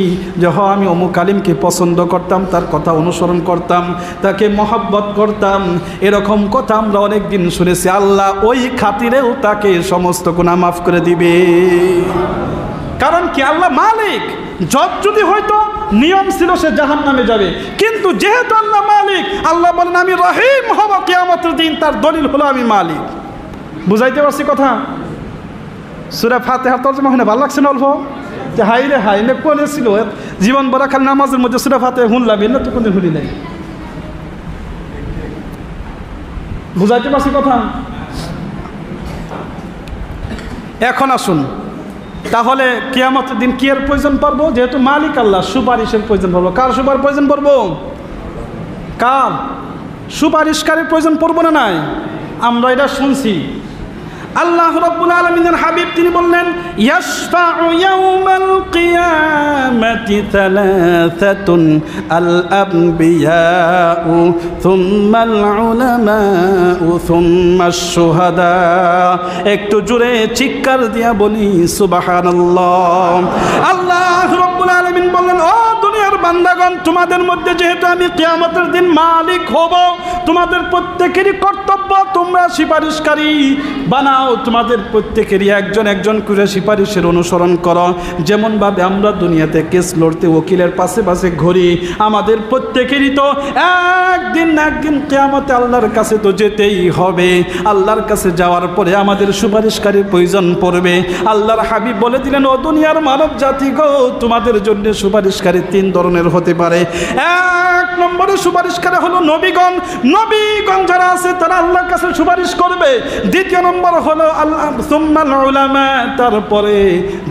যে হ আমি অমুক আলিমকে পছন্দ করতাম, তার কথা অনুসরণ করতাম, তাকে মহব্বত করতাম। এরকম কথা আমরা অনেক দিন শুনেছি। আল্লাহ ওই খাতিরেও তাকে সমস্ত গুনাহ মাফ করে দিবে। কারণ কি? আল্লাহ মালিক। জজ যদি হয়তো নিয়ম ছিল সে জাহান্নামে যাবে, কিন্তু যেহেতু আল্লাহ মালিক, আল্লাহ বলেন আমি রহিম হব কিয়ামতের দিন, তার দলিল হলো আমি মালিক। বুঝাইতে পারছি কথা? সূরা ফাতিহার তরজমা হয় না, ভালো লাগছে না অল্প? যে হাই রে হাই নে কোনে ছিল জীবন বড় খালি নামাজের মধ্যে সূরা ফাতিহা শুনলাম না তো কোনদিন শুনি নাই। বুঝাইতে পারছি কথা? এখন আসুন, তাহলে কিয়ামতের দিন কি এর প্রয়োজন পড়বো? যেহেতু মালিক আল্লাহ, সুপারিশের প্রয়োজন পড়বো। কার সুপারিশ প্রয়োজন পড়বো? কার? সুপারিশকারীর প্রয়োজন পড়বো না নাই? আমরা এটা শুনছি। আল্লাহ রাব্বুল আলামিনের হাবিব তিনি বললেন, ইয়াশফাউ ইয়াউমাল কিয়ামাতি থালাথাতুন আল আমবিয়াউ থুম্মাল উলামাউ থুম্মাশ শুহাদা। একটু জোরে চিৎকার দিয়া বলি সুবহানাল্লাহ। আল্লাহ রাব্বুল আলামিন বললেন, ও দুনিয়ার বান্দাগণ, তোমাদের মধ্যে যেহেতু আমি কিয়ামতের দিন মালিক হব, তোমাদের প্রত্যেকেরই কর্তব্য তোমরা সুপারিশকারী বানাও। তোমাদের প্রত্যেকেরই একজন একজন করে সুপারিশের অনুসরণ করো। যেমনভাবে আমরা দুনিয়াতে কেস লড়তে উকিলের পাশে পাশে ঘুরি, আমাদের প্রত্যেকেরই তো একদিন না একদিন কিয়ামতে আল্লাহর কাছে তো যেতেই হবে। আল্লাহর কাছে যাওয়ার পরে আমাদের সুপারিশকারীর প্রয়োজন পড়বে। আল্লাহর হাবিব বলে দিলেন, ও দুনিয়ার মানব জাতি গো, তোমাদের জন্য সুপারিশকারী তিন ধরনের হতে পারে। এক নম্বরে সুপারিশকারী হলো নবীগণ। নবীগণ যারা আছে তারা আল্লাহর কাছে সুপারিশ করবে। দ্বিতীয় নম্বর হলো সুম্মাল উলামা, তারপরে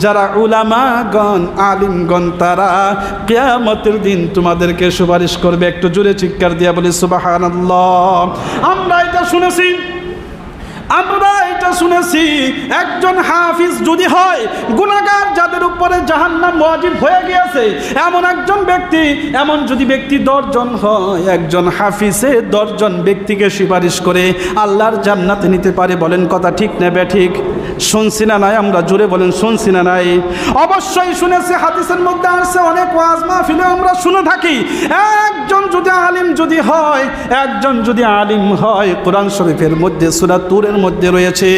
যারা উলামাগণ আলিমগণ তারা কিয়ামতের দিন তোমাদেরকে সুপারিশ করবে। একটু জোরে চিৎকার দিয়া বলি সুবহানাল্লাহ। আমরা এটা শুনেছি, আমরা এটা শুনেছি, একজন হাফিজ যদি হয়, গুনাহগার যাদের উপরে জাহান্নাম ওয়াজিব হয়ে গিয়েছে এমন একজন ব্যক্তি, এমন যদি ব্যক্তি 10 জন হয়, একজন হাফিজে 10 জন ব্যক্তিকে সুপারিশ করে আল্লাহর জান্নাতে নিতে পারে। বলেন কথা ঠিক না বেঠিক? শুনছি না নাই? আমরা জোরে বলেন শুনছি না নাই? অবশ্যই শুনেছি, হাদিসের মধ্যে আসছে, অনেক ওয়াজ মাহফিলে আমরা শুনে থাকি। একজন যদি আলিম যদি হয়, একজন যদি আলিম হয়, কোরআন শরীফের মধ্যে সূরা তুরের মধ্যে রয়েছে,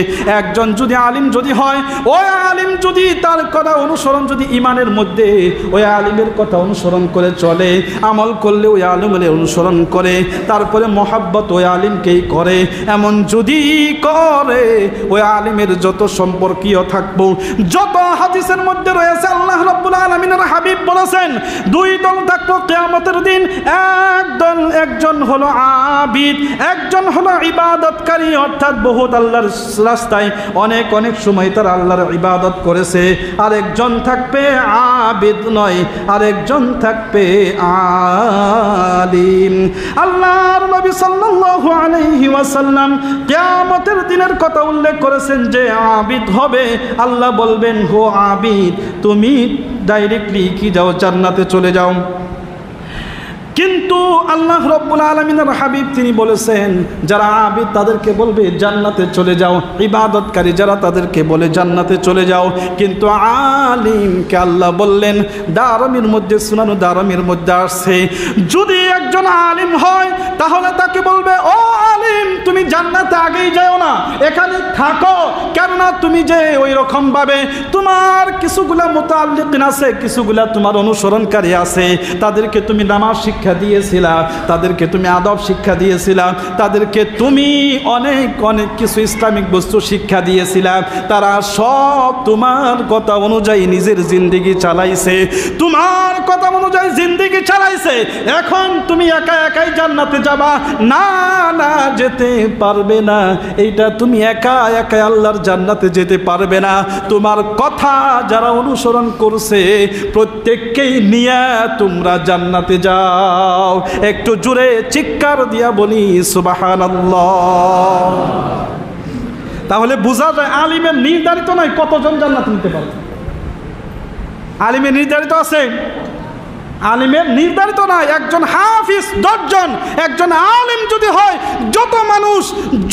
একজন যদি আলিম যদি হয়, ওই আলিম যদি তার কথা অনুসরণ যদি ইমানের মধ্যে ওই আলিমের কথা অনুসরণ করে চলে, আমল করলে ওই আলিমের অনুসরণ করে, তারপরে মহাব্বত ওই আলিমকেই করে, এমন যদি করে ওই আলিমের যত সম্পর্কীয় থাকবো, যত হাদিসের মধ্যে রয়েছে আল্লাহ রাব্বুল আলামিনের হাবিব বলেছেন 2 দল থাকবো কিয়ামতের দিন। একজন হলো আবিদ, একজন হলো ইবাদতকারী, অর্থাৎ বহুত আল্লাহর রাস্তায় অনেক অনেক সময় তারা আল্লাহর ইবাদত করেছে। আরেকজন থাকবে আবিদ নয়, আরেকজন থাকবে আলিম। আল্লাহর নবী সাল্লাল্লাহু আলাইহি ওয়াসাল্লাম কিয়ামতের দিনের কথা উল্লেখ করেছেন যে আবিদ হবে। আল্লাহ বলবেন, হো আবিদ, তুমি ডাইরেক্টলি কি যাও, জান্নাতে চলে যাও। কিন্তু আল্লাহ রাব্বুল আলামিনের হাবিব তিনি বলেছেন, যারা আবিদ তাদেরকে বলবে জান্নাতে চলে যাও, ইবাদতকারী যারা তাদেরকে বলে জান্নাতে চলে যাও। কিন্তু আলিমকে আল্লাহ বললেন, দারমির মধ্যে, সুনানু দারমির মধ্যে আসছে, যদি একজন আলিম হয় তাহলে তাকে বলবে, ও আলিম, তুমি জান্নাতে আগেই যাও না, এখানে থাকো। কেননা তুমি যে ওই রকম ভাবে তোমার কিছুগুলা মুতাআল্লিকিন আছে, কিছুগুলা তোমার অনুসরণকারী আছে, তাদেরকে তুমি নামাজ শিক্ষা দিয়েছিলা, তাদেরকে তুমি আদব শিক্ষা দিয়েছিলা, তাদেরকে তুমি অনেক অনেক কিছু ইসলামিক বস্তু শিক্ষা দিয়েছিলা, তারা সব তোমার কথা অনুযায়ী নিজের জিন্দেগি চালাইছে, তোমার কথা অনুযায়ী জিন্দেগি চালাইছে। এখন তুমি একা একাই জান্নাতে যাবা? না না, যেতে পারবে না। এইটা তুমি একা একা আল্লাহর জান্নাতে যেতে পারবে না। তোমার কথা যারা অনুসরণ করছে প্রত্যেককেই নিয়ে তোমরা জান্নাতে যাও। একটু জোরে চিৎকার দিয়া বলি সুবহানাল্লাহ। তাহলে বোঝা যায় আলিমের নির্ধারিত নয় কতজন জান্নাতে নিতে পারবে। আলিমের নির্ধারিত আছে? আলিমের নির্ধারিত নয়। একজন হাফিজ 10 জন, একজন আলিম যদি হয়, যত মানুষ,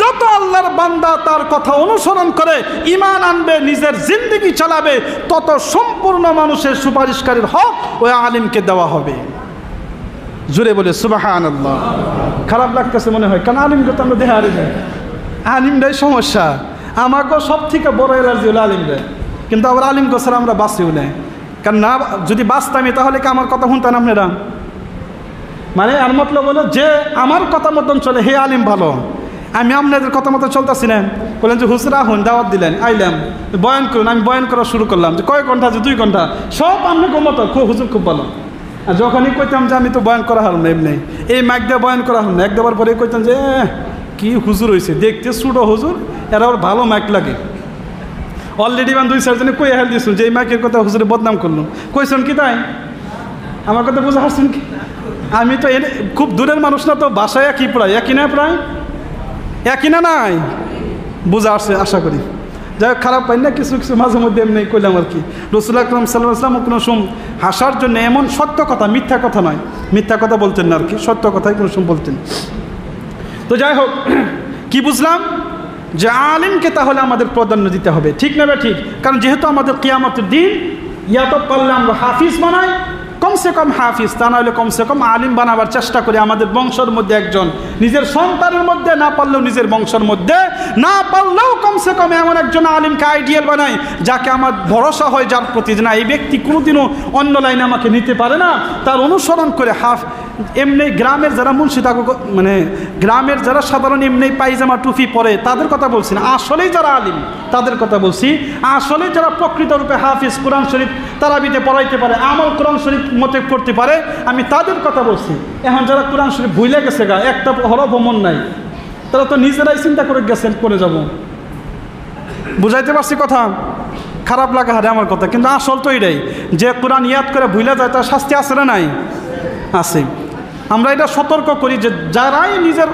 যত আল্লাহর বান্দা তার কথা অনুসরণ করে ঈমান আনবে, নিজের জিন্দেগি চালাবে, তত সম্পূর্ণ মানুষের সুপারিশকারীর হক ওই আলিমকে দেওয়া হবে। জোরে বলে সুবহানাল্লাহ। খারাপ লাগতেছে মনে হয়, কারণ আলিমকে তো আমরা দেখারি না, আলিমরাই সমস্যা। আমাকেও সব থেকে বড় এলার্জি হলো আলিমরা, কিন্তু আবার আলিমকে ছাড়া আমরা বাঁচিও না। কারণ না, যদি বাঁচতামই তাহলে কি আমার কথা শুনতেন আপনারা? মানে আর মতলব হলো যে আমার কথা মতন চলে হে আলিম ভালো, আমি আপনাদের কথা মতো চলতেছি না। বললেন যে হুজুর আহুন, দাওয়াত দিলেন, আইলাম, বয়ান করুন। আমি বয়ান করা শুরু করলাম, যে কয় ঘন্টা, যে 2 ঘন্টা, সব আপনি মতো হুজুর খুব ভালো। আর যখনই কইতাম যে আমি তো বয়ান করা হারুন না, এমনি এই মাইক দিয়ে বয়ান করা হারুন না, এক দেওয়ার পরে কইতাম যে কি হুজুর হয়েছে, দেখতে ছোটো হুজুর, এরা ওর ভালো মাইক লাগে। অলরেডি 2-4 জনে কই হেল দিয়েছুন যে এই মাইকের কথা হুজুরে বদনাম করলাম। কইছেন কি তাই? আমার কথা বুঝে হাসছেন কি? আমি তো খুব দূরের মানুষ না, তো বাসায় একই প্রায়, একই না, প্রায় একই না, নাই বুঝা আসছে আশা করি। যাই হোক, খারাপ পাই না, কিছু কিছু মাঝে মধ্যে এমনি কইলাম আর কি। রাসূল আকরাম সাল্লাল্লাহু আলাইহি ওয়াসাল্লাম কোনো সময় হাসার জন্য এমন সত্য কথা, মিথ্যা কথা নয়, মিথ্যা কথা বলতেন না আর কি, সত্য কথাই কোনো সময় বলতেন। তো যাই হোক, কি বুঝলাম যে আলিমকে তাহলে আমাদের প্রাধান্য দিতে হবে, ঠিক না বা ঠিক? কারণ যেহেতু আমাদের কিয়ামতের দিন, ইয়া তো পারলে আমরা হাফিজ বানাই, কমসে কম হাফিজ, তা না হলে কমসে কম আলিম বানাবার চেষ্টা করি। আমাদের বংশের মধ্যে একজন, নিজের সন্তানের মধ্যে না পারলেও নিজের বংশের মধ্যে না পারলেও কমসে কম এমন একজন আলিমকে আইডিয়াল বানাই, যাকে আমার ভরসা হয়, যার প্রতি না এই ব্যক্তি কোনোদিনও অন্য লাইনে আমাকে নিতে পারে না, তার অনুসরণ করে এমনি গ্রামের যারা মুন্সি থাকো, মানে গ্রামের যারা সাধারণ এমনি পায়জামা টুপি পরে তাদের কথা বলছি না, আসলেই যারা আলিম তাদের কথা বলছি। আসলেই যারা প্রকৃতরূপে হাফিজ, কোরআন শরীফ তারাবিতে পড়াইতে পারে, আমল কোরআন শরীফ মতে করতে পারে, আমি তাদের কথা বলছি। এখন যারা কোরআন শরীফ ভুলে গেছে, একটা হরফ মন নাই, তারা তো নিজেরাই চিন্তা করে গেছেন করে যাব। বুঝাইতে পারছি কথা? খারাপ লাগা হারে আমার কথা, কিন্তু আসল তো এটাই, যে কোরআন ইয়াদ করে ভুলে যায় তার শাস্তি আছে না নাই? আছে। আমরা এটা সতর্ক করি যে যারাই নিজের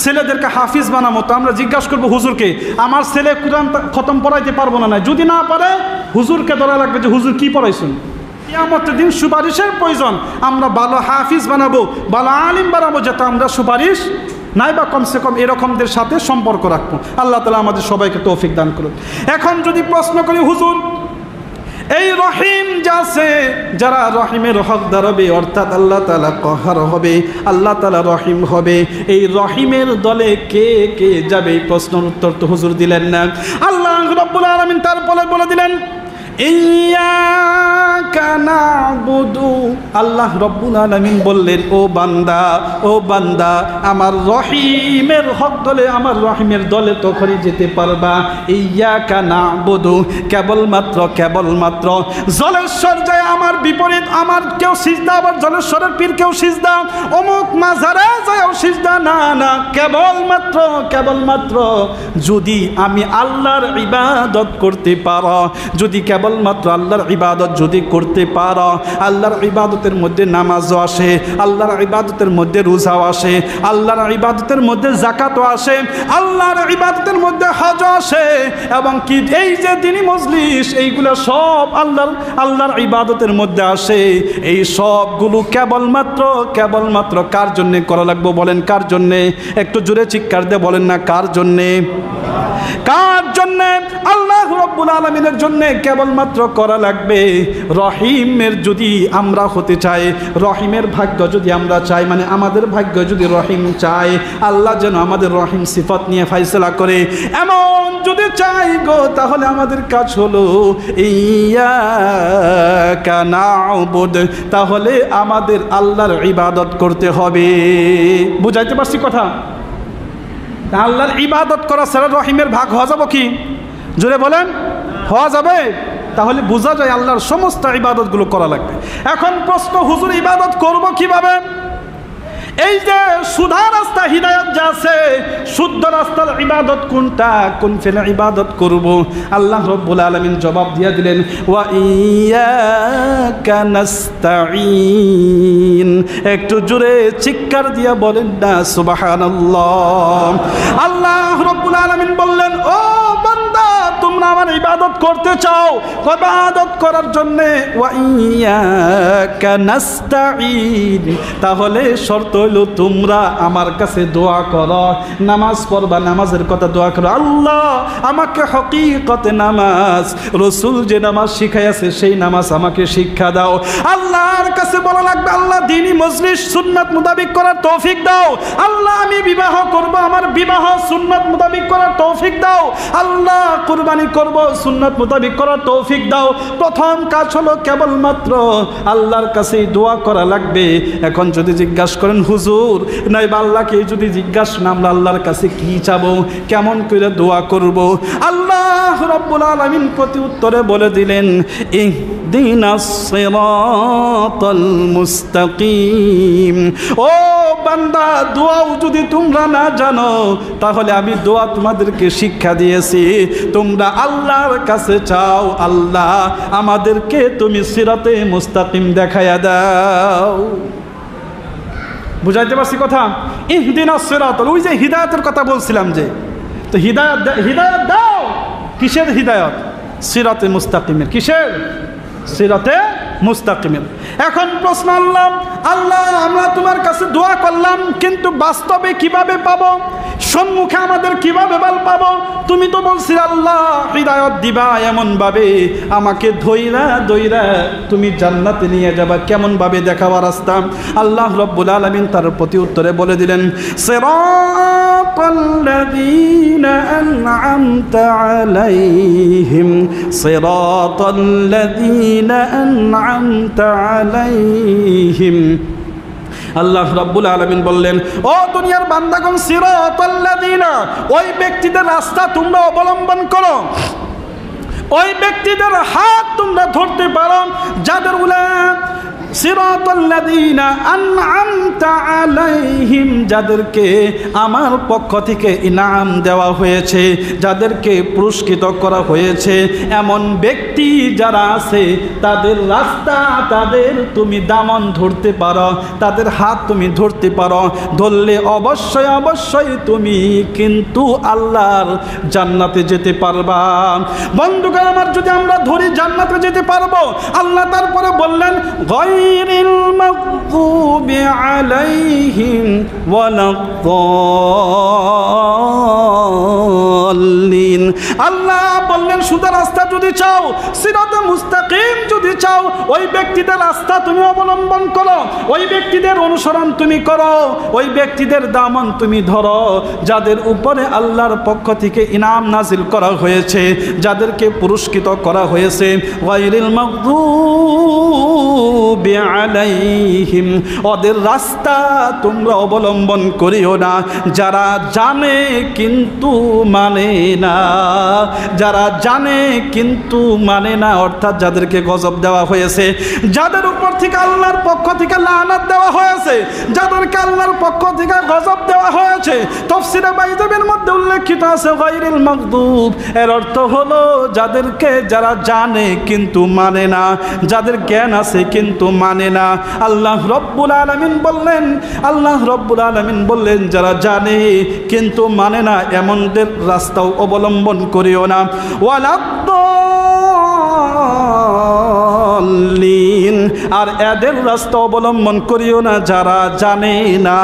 ছেলেদেরকে হাফিজ বানাবো, তো আমরা জিজ্ঞাসা করবো হুজুরকে, আমার ছেলে কোরআন খতম পড়াইতে পারবো না, যদি না পারে হুজুরকে ধরা লাগবে যে হুজুর কি পড়াইছেন। কিয়ামতের দিন সুপারিশের প্রয়োজন। আমরা ভালো হাফিজ বানাবো, ভালো আলিম বানাবো, যাতে আমরা সুপারিশ নাই বা কমসে কম এরকমদের সাথে সম্পর্ক রাখবো। আল্লাহ তাআলা আমাদের সবাইকে তৌফিক দান করুন। এখন যদি প্রশ্ন করি, হুজুর এই রহিম যাচ্ছে, যারা রহিমের হকদার হবে, অর্থাৎ আল্লাহ তাআলা কহার হবে, আল্লাহ তাআলা রহিম হবে, এই রহিমের দলে কে কে যাবে? এই প্রশ্নের উত্তর তো হুজুর দিলেন না। আল্লাহ রাব্বুল আলামিন তারপরে বলে দিলেন, ইয়্যাকা না'বুদু। আল্লাহ রাব্বুল আলামিন বললেন, ও বান্দা, ও বান্দা, আমার রহিমের হক দলে, আমার রহিমের দলে তখনই যেতে পারবা। ইয়্যাকা না'বুদু, কেবলমাত্র কেবলমাত্র জলেশ্বর যায় আমার বিপরীত, আমার কেউ সিজদা, আবার জলেশ্বরের পীর কেউ সিজদা, অমুক মাজারে যায়ও সিজদা, না না, কেবলমাত্র কেবলমাত্র যদি আমি আল্লাহর ইবাদত করতে পারো, যদি কেবলমাত্র আল্লাহর ইবাদত যদি করতে পারো, আল্লাহর ইবাদতের মধ্যে নামাজও আসে, আল্লাহর ইবাদতের মধ্যে রোজাও আসে, আল্লাহর ইবাদতের মধ্যে যাকাতও আসে, আল্লাহর ইবাদতের মধ্যে হজও আসে, এবং কি এই যে দ্বীনি মজলিস, এইগুলো সব আল্লাহর ইবাদতের মধ্যে আসে। এই সবগুলো কেবলমাত্র কেবলমাত্র কার জন্যে করা লাগবে বলেন? কার জন্যে? একটু জোরে চিৎকার দিয়ে বলেন না, কার জন্যে? কার জন্যে? আল্লাহ রাব্বুল আলামিনের জন্যে কেবলমাত্র করা লাগবে। রহিমের যদি আমরা হতে চাই, রহিমের ভাগ্য যদি আমরা চাই, মানে আমাদের ভাগ্য যদি রহিম চাই, আল্লাহ যেন আমাদের রহিম সিফত নিয়ে ফায়সালা করে, এমন যদি চাই গো, তাহলে আমাদের কাজ হলো ইয়্যাকা না'বুদ, তাহলে আমাদের আল্লাহর ইবাদত করতে হবে। বুঝাইতে পারছি কথা? আল্লাহর ইবাদত করা ছাড়া রহিমের ভাগ হওয়া যাবে কি? জোরে বলেন, হওয়া যাবে? তাহলে বোঝা যায় আল্লাহর সমস্ত ইবাদতগুলো করা লাগবে। এখন প্রশ্ন, হুজুর ইবাদত করব কিভাবে? এই যে সুধা রাস্তা, হিদায়াত যা আছে, শুদ্ধ রাস্তার ইবাদত কোনটা, কোন ফেলে ইবাদত করব? আল্লাহ রাব্বুল আলামিন জবাব দিয়ে দিলেন, ওয়া ইয়্যাকা নাস্তাঈন। একটু জোরে চিৎকার দিয়া বলেন না সুবহানাল্লাহ। আল্লাহ রাব্বুল আলামিন বললেন, ও বান্দা, তোমরা আমার ইবাদত করতে চাও, ইবাদত করার জন্য ওয়া ইয়্যাকা নাস্তাঈন, তাহলে শর্ত হইল তোমরা আমার কাছে দোয়া করো, নামাজ পড়বা, নামাজের কথা দোয়া করো, আল্লাহ আমাকে হকিকতে নামাজ, রসুল যে নামাজ শিখাইছে সেই নামাজ আমাকে শিক্ষা দাও। আল্লাহর কাছে বলা লাগবে, আল্লাহ দ্বীনি মজলিস সুন্নাত মোতাবেক করার তৌফিক দাও। আল্লাহ আমি বিবাহ করব, আমার বিবাহ সুন্নাত মোতাবেক করার তৌফিক দাও। আল্লাহ কুরবানি করব, সুন্নাত সুন্নাত মোতাবেক করার তৌফিক দাও। প্রথম কাজ হলো কেবলমাত্র আল্লাহর কাছেই দোয়া করা লাগবে। এখন যদি জিজ্ঞাসা করেন হুজুর, নাইবা আল্লাহকে যদি জিজ্ঞাসা না আমরা আল্লাহর কাছে কি চাবো, কেমন করে দোয়া করব, আল্লাহ রাব্বুল আলামিন প্রতি উত্তরে বলে দিলেন ইহদিনাস সিরাতাল মুস্তাকিম। ও বান্দা, দোয়াও যদি তোমরা না জানো তাহলে আমি দোয়া তোমাদেরকে শিক্ষা দিয়েছি। তোমরা আল্লাহর কাছে চাও, আল্লাহ আমাদেরকে তুমি সিরাতে মুস্তাকিম দেখাইয়া দাও। বুঝাইতে পারছি কথা? ইহদিনাস সিরাতাল, ওই যে হিদায়াতের কথা বলছিলাম, যে তো হিদায়াত দাও। কিসের হিদায়াত? সিরাতে মুস্তাকিমের। কিসের? সিরাতে মুস্তাকিমের। এখন প্রশ্ন, আল্লাহ আমরা তোমার কাছে দোয়া করলাম, কিন্তু বাস্তবে কিভাবে পাবো, সম্মুখে আমাদের কিভাবে পাবো? তুমি তো বলছি আল্লাহ হিদায়াত দিবা এমন ভাবে আমাকে ধইরা তুমি জান্নাতে নিয়ে যাবা, কেমন ভাবে দেখাবার রাস্তা? আল্লাহ রাব্বুল আলামিন তার প্রতি উত্তরে বলে দিলেন সিরাতাল্লাযীনা আন'আমতা আলাইহিম, সিরাতাল্লাযীনা আন'আমতা আলাইহিম। আল্লাহ রাব্বুল আলামিন বললেন, ও দুনিয়ার বান্দাগণ, সিরাতাল্লাযীনা, ওই ব্যক্তিদের রাস্তা তোমরা অবলম্বন করো, ওই ব্যক্তিদের হাত তোমরা ধরতে পারো যাদের সিরাতাল্লাযীনা আন'আমতা আলাইহিম, যাদেরকে আমার পক্ষ থেকে ইনাম দেওয়া হয়েছে, যাদেরকে পুরস্কৃত করা হয়েছে, এমন ব্যক্তি যারা আছে তাদের রাস্তা, তাদের তুমি দামন ধরতে পারো, তাদের হাত তুমি ধরতে পারো। ধরলে অবশ্যই অবশ্যই তুমি কিন্তু আল্লাহর জান্নাতে যেতে পারবা। বন্ধুগণ আমার, যদি আমরা ধরি জান্নাতে যেতে পারবো। আল্লাহ তারপরে বললেন গায়রিল মাগদুবি আলাইহিম ওয়ালাদ-দাল্লিন। আল্লাহ বললেন সোজা রাস্তা যদি চাও, সিরাতে মুস্তাকিম যদি চাও, ওই ব্যক্তিদের রাস্তা তুমি অবলম্বন করো, ওই ব্যক্তিদের অনুসরণ তুমি করো, ওই ব্যক্তিদের দামন তুমি ধরো যাদের উপরে আল্লাহর পক্ষ থেকে ইনাম নাজিল করা হয়েছে, যাদেরকে পুরস্কৃত করা হয়েছে। গায়রিল মাগদুবি আলাইহিম, ওদের রাস্তা তোমরা অবলম্বন করিও না যারা জানে কিন্তু মানে না, যারা জানে কিন্তু মানে না, অর্থাৎ যাদেরকে গজব দেওয়া হয়েছে, যাদের উপর থেকে আল্লাহর পক্ষ থেকে লানাত দেওয়া হয়েছে, যাদেরকে আল্লাহর পক্ষ থেকে গজব দেওয়া হয়েছে। তাফসীরে বাইজাবের মধ্যে উল্লেখিত আছে গায়রিল মাগদুব, এর অর্থ হলো যাদেরকে যারা জানে কিন্তু মানে না, যাদের জ্ঞান আছে কিন্তু মানে না। আল্লাহ রাব্বুল আলামিন বললেন যারা জানে কিন্তু মানে না এমনদের রাস্তাও অবলম্বন করিও না। ওয়ালাদ-দাল্লিন, আর এদের রাস্তা অবলম্বন করিও না যারা জানে না,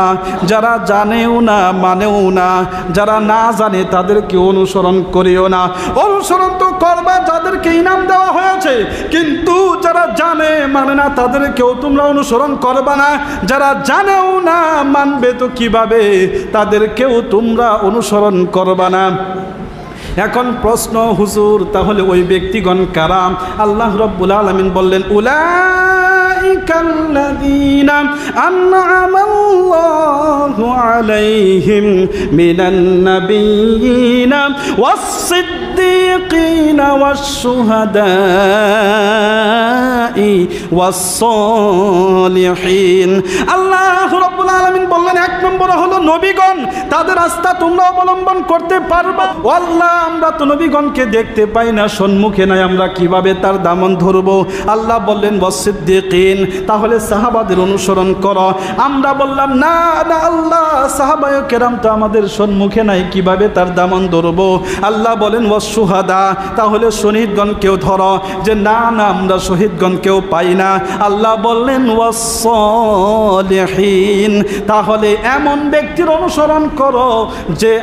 যারা জানেও না মানেও না, যারা না জানে তাদেরকে অনুসরণ করিও না। অনুসরণ তো করবা যাদেরকে ইনাম দেওয়া হয়েছে, কিন্তু যারা জানে মানে না তাদেরকেও তোমরা অনুসরণ করবা না। যারা জানেও না মানবে তো কিভাবে, তাদেরকেও তোমরা অনুসরণ করবা না। এখন প্রশ্ন, হুজুর তাহলে ওই ব্যক্তিগণ কারা? আল্লাহ রাব্বুল আলামিন বললেন উলাইকাল্লাযীনা আন'আমাল্লাহু আলাইহিম মিনান নাবিয়্যিনা ওয়াস-সিদ্দীকিনা ওয়াশ-শুহাদাই ওয়াস-সালিহিন। আল্লাহ রাব্বুল আলামিন বললেন এক নম্বরে হলো নবীগণ, তাদের রাস্তা তোমরা অবলম্বন করতে পারবা। আল্লাহ আমরা তো নবীগণকে দেখতে পাই না, সম্মুখে নাই, আমরা কিভাবে তার দামন ধরবো? আল্লাহ বললেন ওয়াস-সিদ্দীকিন, তাহলে সাহাবাদের অনুসরণ করো। আমরা বললাম না না আল্লাহ, সাহাবায়ে কেরাম তো আমাদের সম্মুখে নাই, কিভাবে তার দামন ধরবো? আল্লাহ বলেন ওয়াস-শুহাদা, তাহলে শহীদগণকেও ধরো। যে না না আমরা শহীদগণকেও পাই না। আল্লাহ বললেন ওয়াস-সালিহিন, তাহলে এমন ব্যক্তির অনুসরণ করো যে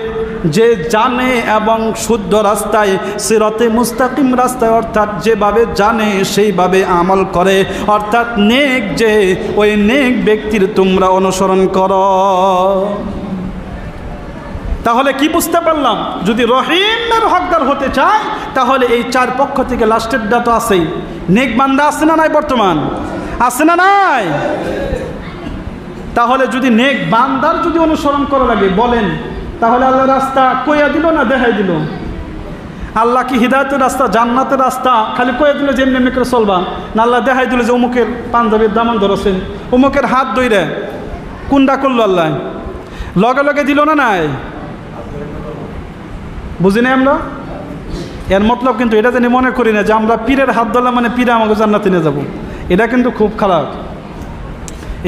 যে জানে এবং শুদ্ধ রাস্তায়, সিরাতে মুস্তাকিম রাস্তায়, অর্থাৎ যেভাবে জানে সেইভাবে আমল করে, অর্থাৎ নেক, যে ওই নেক ব্যক্তির তোমরা অনুসরণ করো। তাহলে কি বুঝতে পারলাম, যদি রহিমের হকদার হতে চায় তাহলে এই চার পক্ষ থেকে লাস্টেরটা তো আছেই। নেক বান্দা আছে না নাই, বর্তমান আছে না নাই? তাহলে যদি নেক বান্দার যদি অনুসরণ করা লাগে বলেন, তাহলে আল্লাহ রাস্তা কইয়া দিল না দেখাই দিল? আল্লাহ কি হিদায়তের রাস্তা, জান্নাতের রাস্তা খালি কইয়া দিল যে এমনি করে চলবা, না আল্লাহ দেখাই দিল যে অমুকের পাঞ্জাবির দামান ধরেছেন, অমুকের হাত ধইরে কুন্ডা করলো আল্লাহ, লগে লগে দিল না নাই? বুঝি না আমরা? এর মতলব কিন্তু এটা জানি মনে করি না যে আমরা পীরের হাত ধরলাম মানে পীরে আমাকে জান্নাতে নিয়ে যাবো। এটা কিন্তু খুব খারাপ।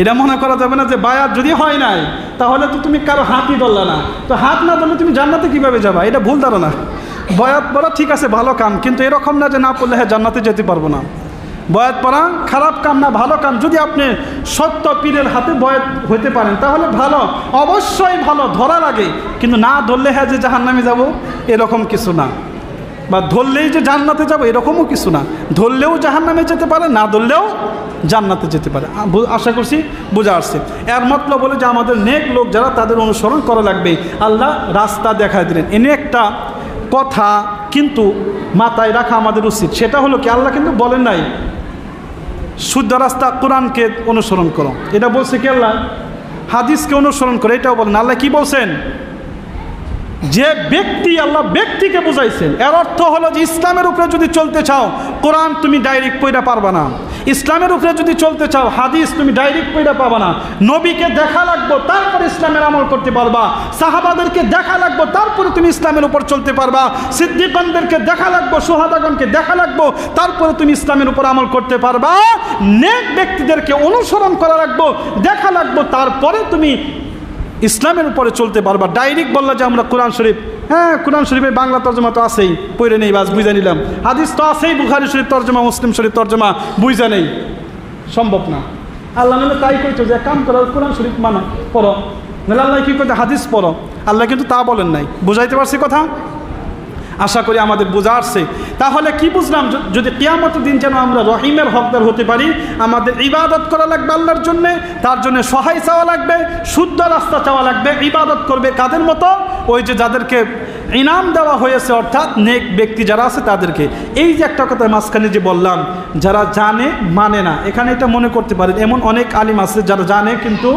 এটা মনে করা যাবে না যে বায়াত যদি হয় নাই তাহলে তো তুমি কারো হাতই ধরলা না, তো হাত না ধরলে তুমি জান্নাতে কিভাবে যাবা? এটা ভুল ধারণা। বয়াত পড়া ঠিক আছে, ভালো কাম, কিন্তু এরকম না যে না পড়লে হ্যাঁ জান্নাতে যেতে পারবো না। বয়াত পড়া খারাপ কাম না, ভালো কাম। যদি আপনি সত্য পীরের হাতে বয়াত হইতে পারেন তাহলে ভালো, অবশ্যই ভালো, ধরা লাগে। কিন্তু না ধরলে হ্যাঁ যে জাহান্নামে যাব এরকম কিছু না, বা ধরলেই যে জান্নাতে যাব এরকমও কিছু না। ধরলেও জাহান্নামে যেতে পারে, না ধরলেও জান্নাতে যেতে পারে। আশা করছি বোঝা আসছে। এর মতলব বলে যে আমাদের নেক লোক যারা তাদের অনুসরণ করা লাগবে। আল্লাহ রাস্তা দেখায় দিলেন। এনে একটা কথা কিন্তু মাথায় রাখা আমাদের উচিত, সেটা হলো কি, আল্লাহ কিন্তু বলেন নাই শুদ্ধ রাস্তা কোরআনকে অনুসরণ করো, এটা বলছে কি আল্লাহ? হাদিসকে অনুসরণ করে, এটাও বলেন। আল্লাহ কি বলছেন? যে ব্যক্তি, আল্লাহ ব্যক্তিকে বুঝাইছেন। এর অর্থ হলো যে ইসলামের উপরে যদি চলতে চাও কোরআন তুমি ডাইরেক্ট পড়া পারবা না, ইসলামের উপরে যদি চলতে চাও হাদিস তুমি ডাইরেক্ট পড়া পাবা না। নবীকে দেখা লাগবো তারপর ইসলামের আমল করতে পারবা, সাহাবাদেরকে দেখা লাগবো তারপরে তুমি ইসলামের উপর চলতে পারবা, সিদ্দিকগণদেরকে দেখা লাগবো, সুহাদাগণকে দেখা লাগবো তারপরে তুমি ইসলামের উপর আমল করতে পারবা। নেক ব্যক্তিদেরকে অনুসরণ করা লাগবো, দেখা লাগবো, তারপরে তুমি ইসলামের উপরে চলতে পারবা। ডাইরেক্ট বললা যে আমরা কোরআন শরীফ, হ্যাঁ কোরআন শরীফের বাংলা তর্জমা তো আছেই, পড়ে নেই, বাস বুঝা নিলাম। হাদিস তো আছেই, বুখারী শরীফ তর্জমা, মুসলিম শরীফ তর্জমা, বুঝা নেই, সম্ভব না। আল্লাহ নাহলে তাই কইতো যে কাম করো, কোরআন শরীফ মানো, পড়ো, নাহলে আল্লাহ কি করতে হাদিস পড়ো। আল্লাহ কিন্তু তা বলেন নাই। বুঝাইতে পারছি কথা? আশা করি আমাদের বোঝা আসছে। তাহলে কি বুঝলাম, যদি কিয়ামতের দিন যেন আমরা রহিমের হকদার হতে পারি, আমাদের ইবাদত করা লাগবে আল্লাহর জন্যে, তার জন্য সহায় চাওয়া লাগবে, শুদ্ধ রাস্তা চাওয়া লাগবে। ইবাদত করবে কাদের মতো? ওই যে যাদেরকে ইনাম দেওয়া হয়েছে, অর্থাৎ নেক ব্যক্তি যারা আছে তাদেরকে। এই যে একটা কথা মাঝখানে যে বললাম, যারা জানে মানে না, এখানে এটা মনে করতে পারেন এমন অনেক আলিম আছে যারা জানে কিন্তু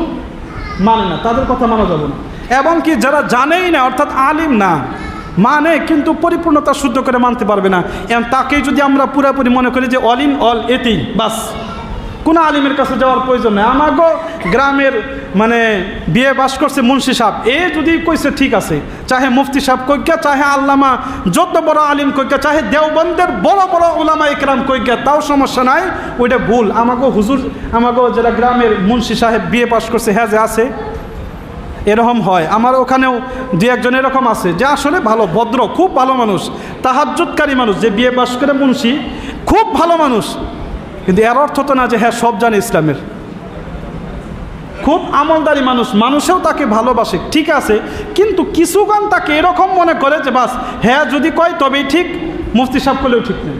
মানে না, তাদের কথা মানা যাবে না। এবং কি যারা জানেই না, অর্থাৎ আলিম না, মানে কিন্তু পরিপূর্ণতা শুদ্ধ করে মানতে পারবে না, এবং তাকেই যদি আমরা পুরোপুরি মনে করি যে অল ইন অল, এতেই বাস, কোনো আলিমের কাছে যাওয়ার প্রয়োজন নেই। আমাগো গ্রামের মানে বিয়ে বাস করছে মুন্সি সাহেব, এ যদি কইছে ঠিক আছে, চাহে মুফতি সাহেব কইকা, চাহে আল্লামা যত বড় আলিম কইকা, চাহে দেওবন্দের বড় বড় ওলামা ইকরাম কইকা, তাও সমস্যা নাই, ওইটা ভুল। আমাগো হুজুর, আমাগো যারা গ্রামের মুন্সি সাহেব বিয়ে পাস করছে, হ্যাঁ যে আছে, এরকম হয়। আমার ওখানেও দু একজন এরকম আছে যে আসলে ভালো, ভদ্র, খুব ভালো মানুষ, তাহাজ্জুদকারী মানুষ, যে বিয়ে পাস করে মুন্সি, খুব ভালো মানুষ। কিন্তু এর অর্থ তো না যে হ্যাঁ সব জানে ইসলামের। খুব আমলদারি মানুষ, মানুষেও তাকে ভালোবাসে, ঠিক আছে, কিন্তু কিছুক্ষণ তাকে এরকম মনে করে যে বাস হ্যাঁ যদি কয় তবেই ঠিক, মুফতি সাহেব করলেও ঠিক নেই,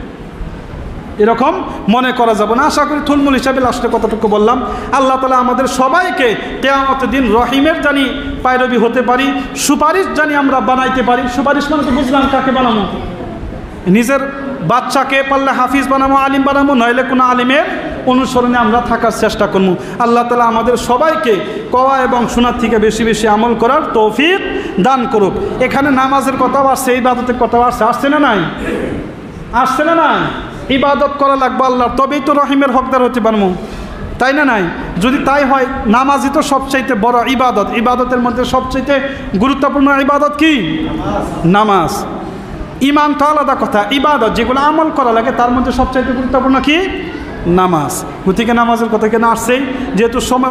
এরকম মনে করা যাবে না। আশা করি থুলমূল হিসাবে লাস্টে কতটুকু বললাম। আল্লাহ তাআলা আমাদের সবাইকে কিয়ামতের দিন রহিমের জানি পায়রবি হতে পারি, সুপারিশ জানি আমরা বানাইতে পারি। সুপারিশ মানে তো বুঝলাম কাকে বানাবো, নিজের বাচ্চাকে পারলে হাফিজ বানাবো, আলিম বানাবো, নইলে কোনো আলিমের অনুসরণে আমরা থাকার চেষ্টা করবো। আল্লাহ তাআলা আমাদের সবাইকে কওয়া এবং শোনার থেকে বেশি বেশি আমল করার তৌফিক দান করুক। এখানে নামাজের কথাও আসছে, ইবাদতের কথাও আসছে, আসছে না নাই? আসছে না নাই? ইবাদত করা লাগবে আল্লাহর, তবেই তো রহিমের হকদার হতে পারবো, তাই না নাই? যদি তাই হয়, নামাজই তো সবচাইতে বড় ইবাদত। ইবাদতের মধ্যে সবচাইতে গুরুত্বপূর্ণ ইবাদত কি? নামাজ। ইমান তো আলাদা কথা, ইবাদত যেগুলো আমল করা লাগে তার মধ্যে সবচাইতে গুরুত্বপূর্ণ কি? নামাজ। গতিকে নামাজের কথা কেন আসছেই, যেহেতু সময়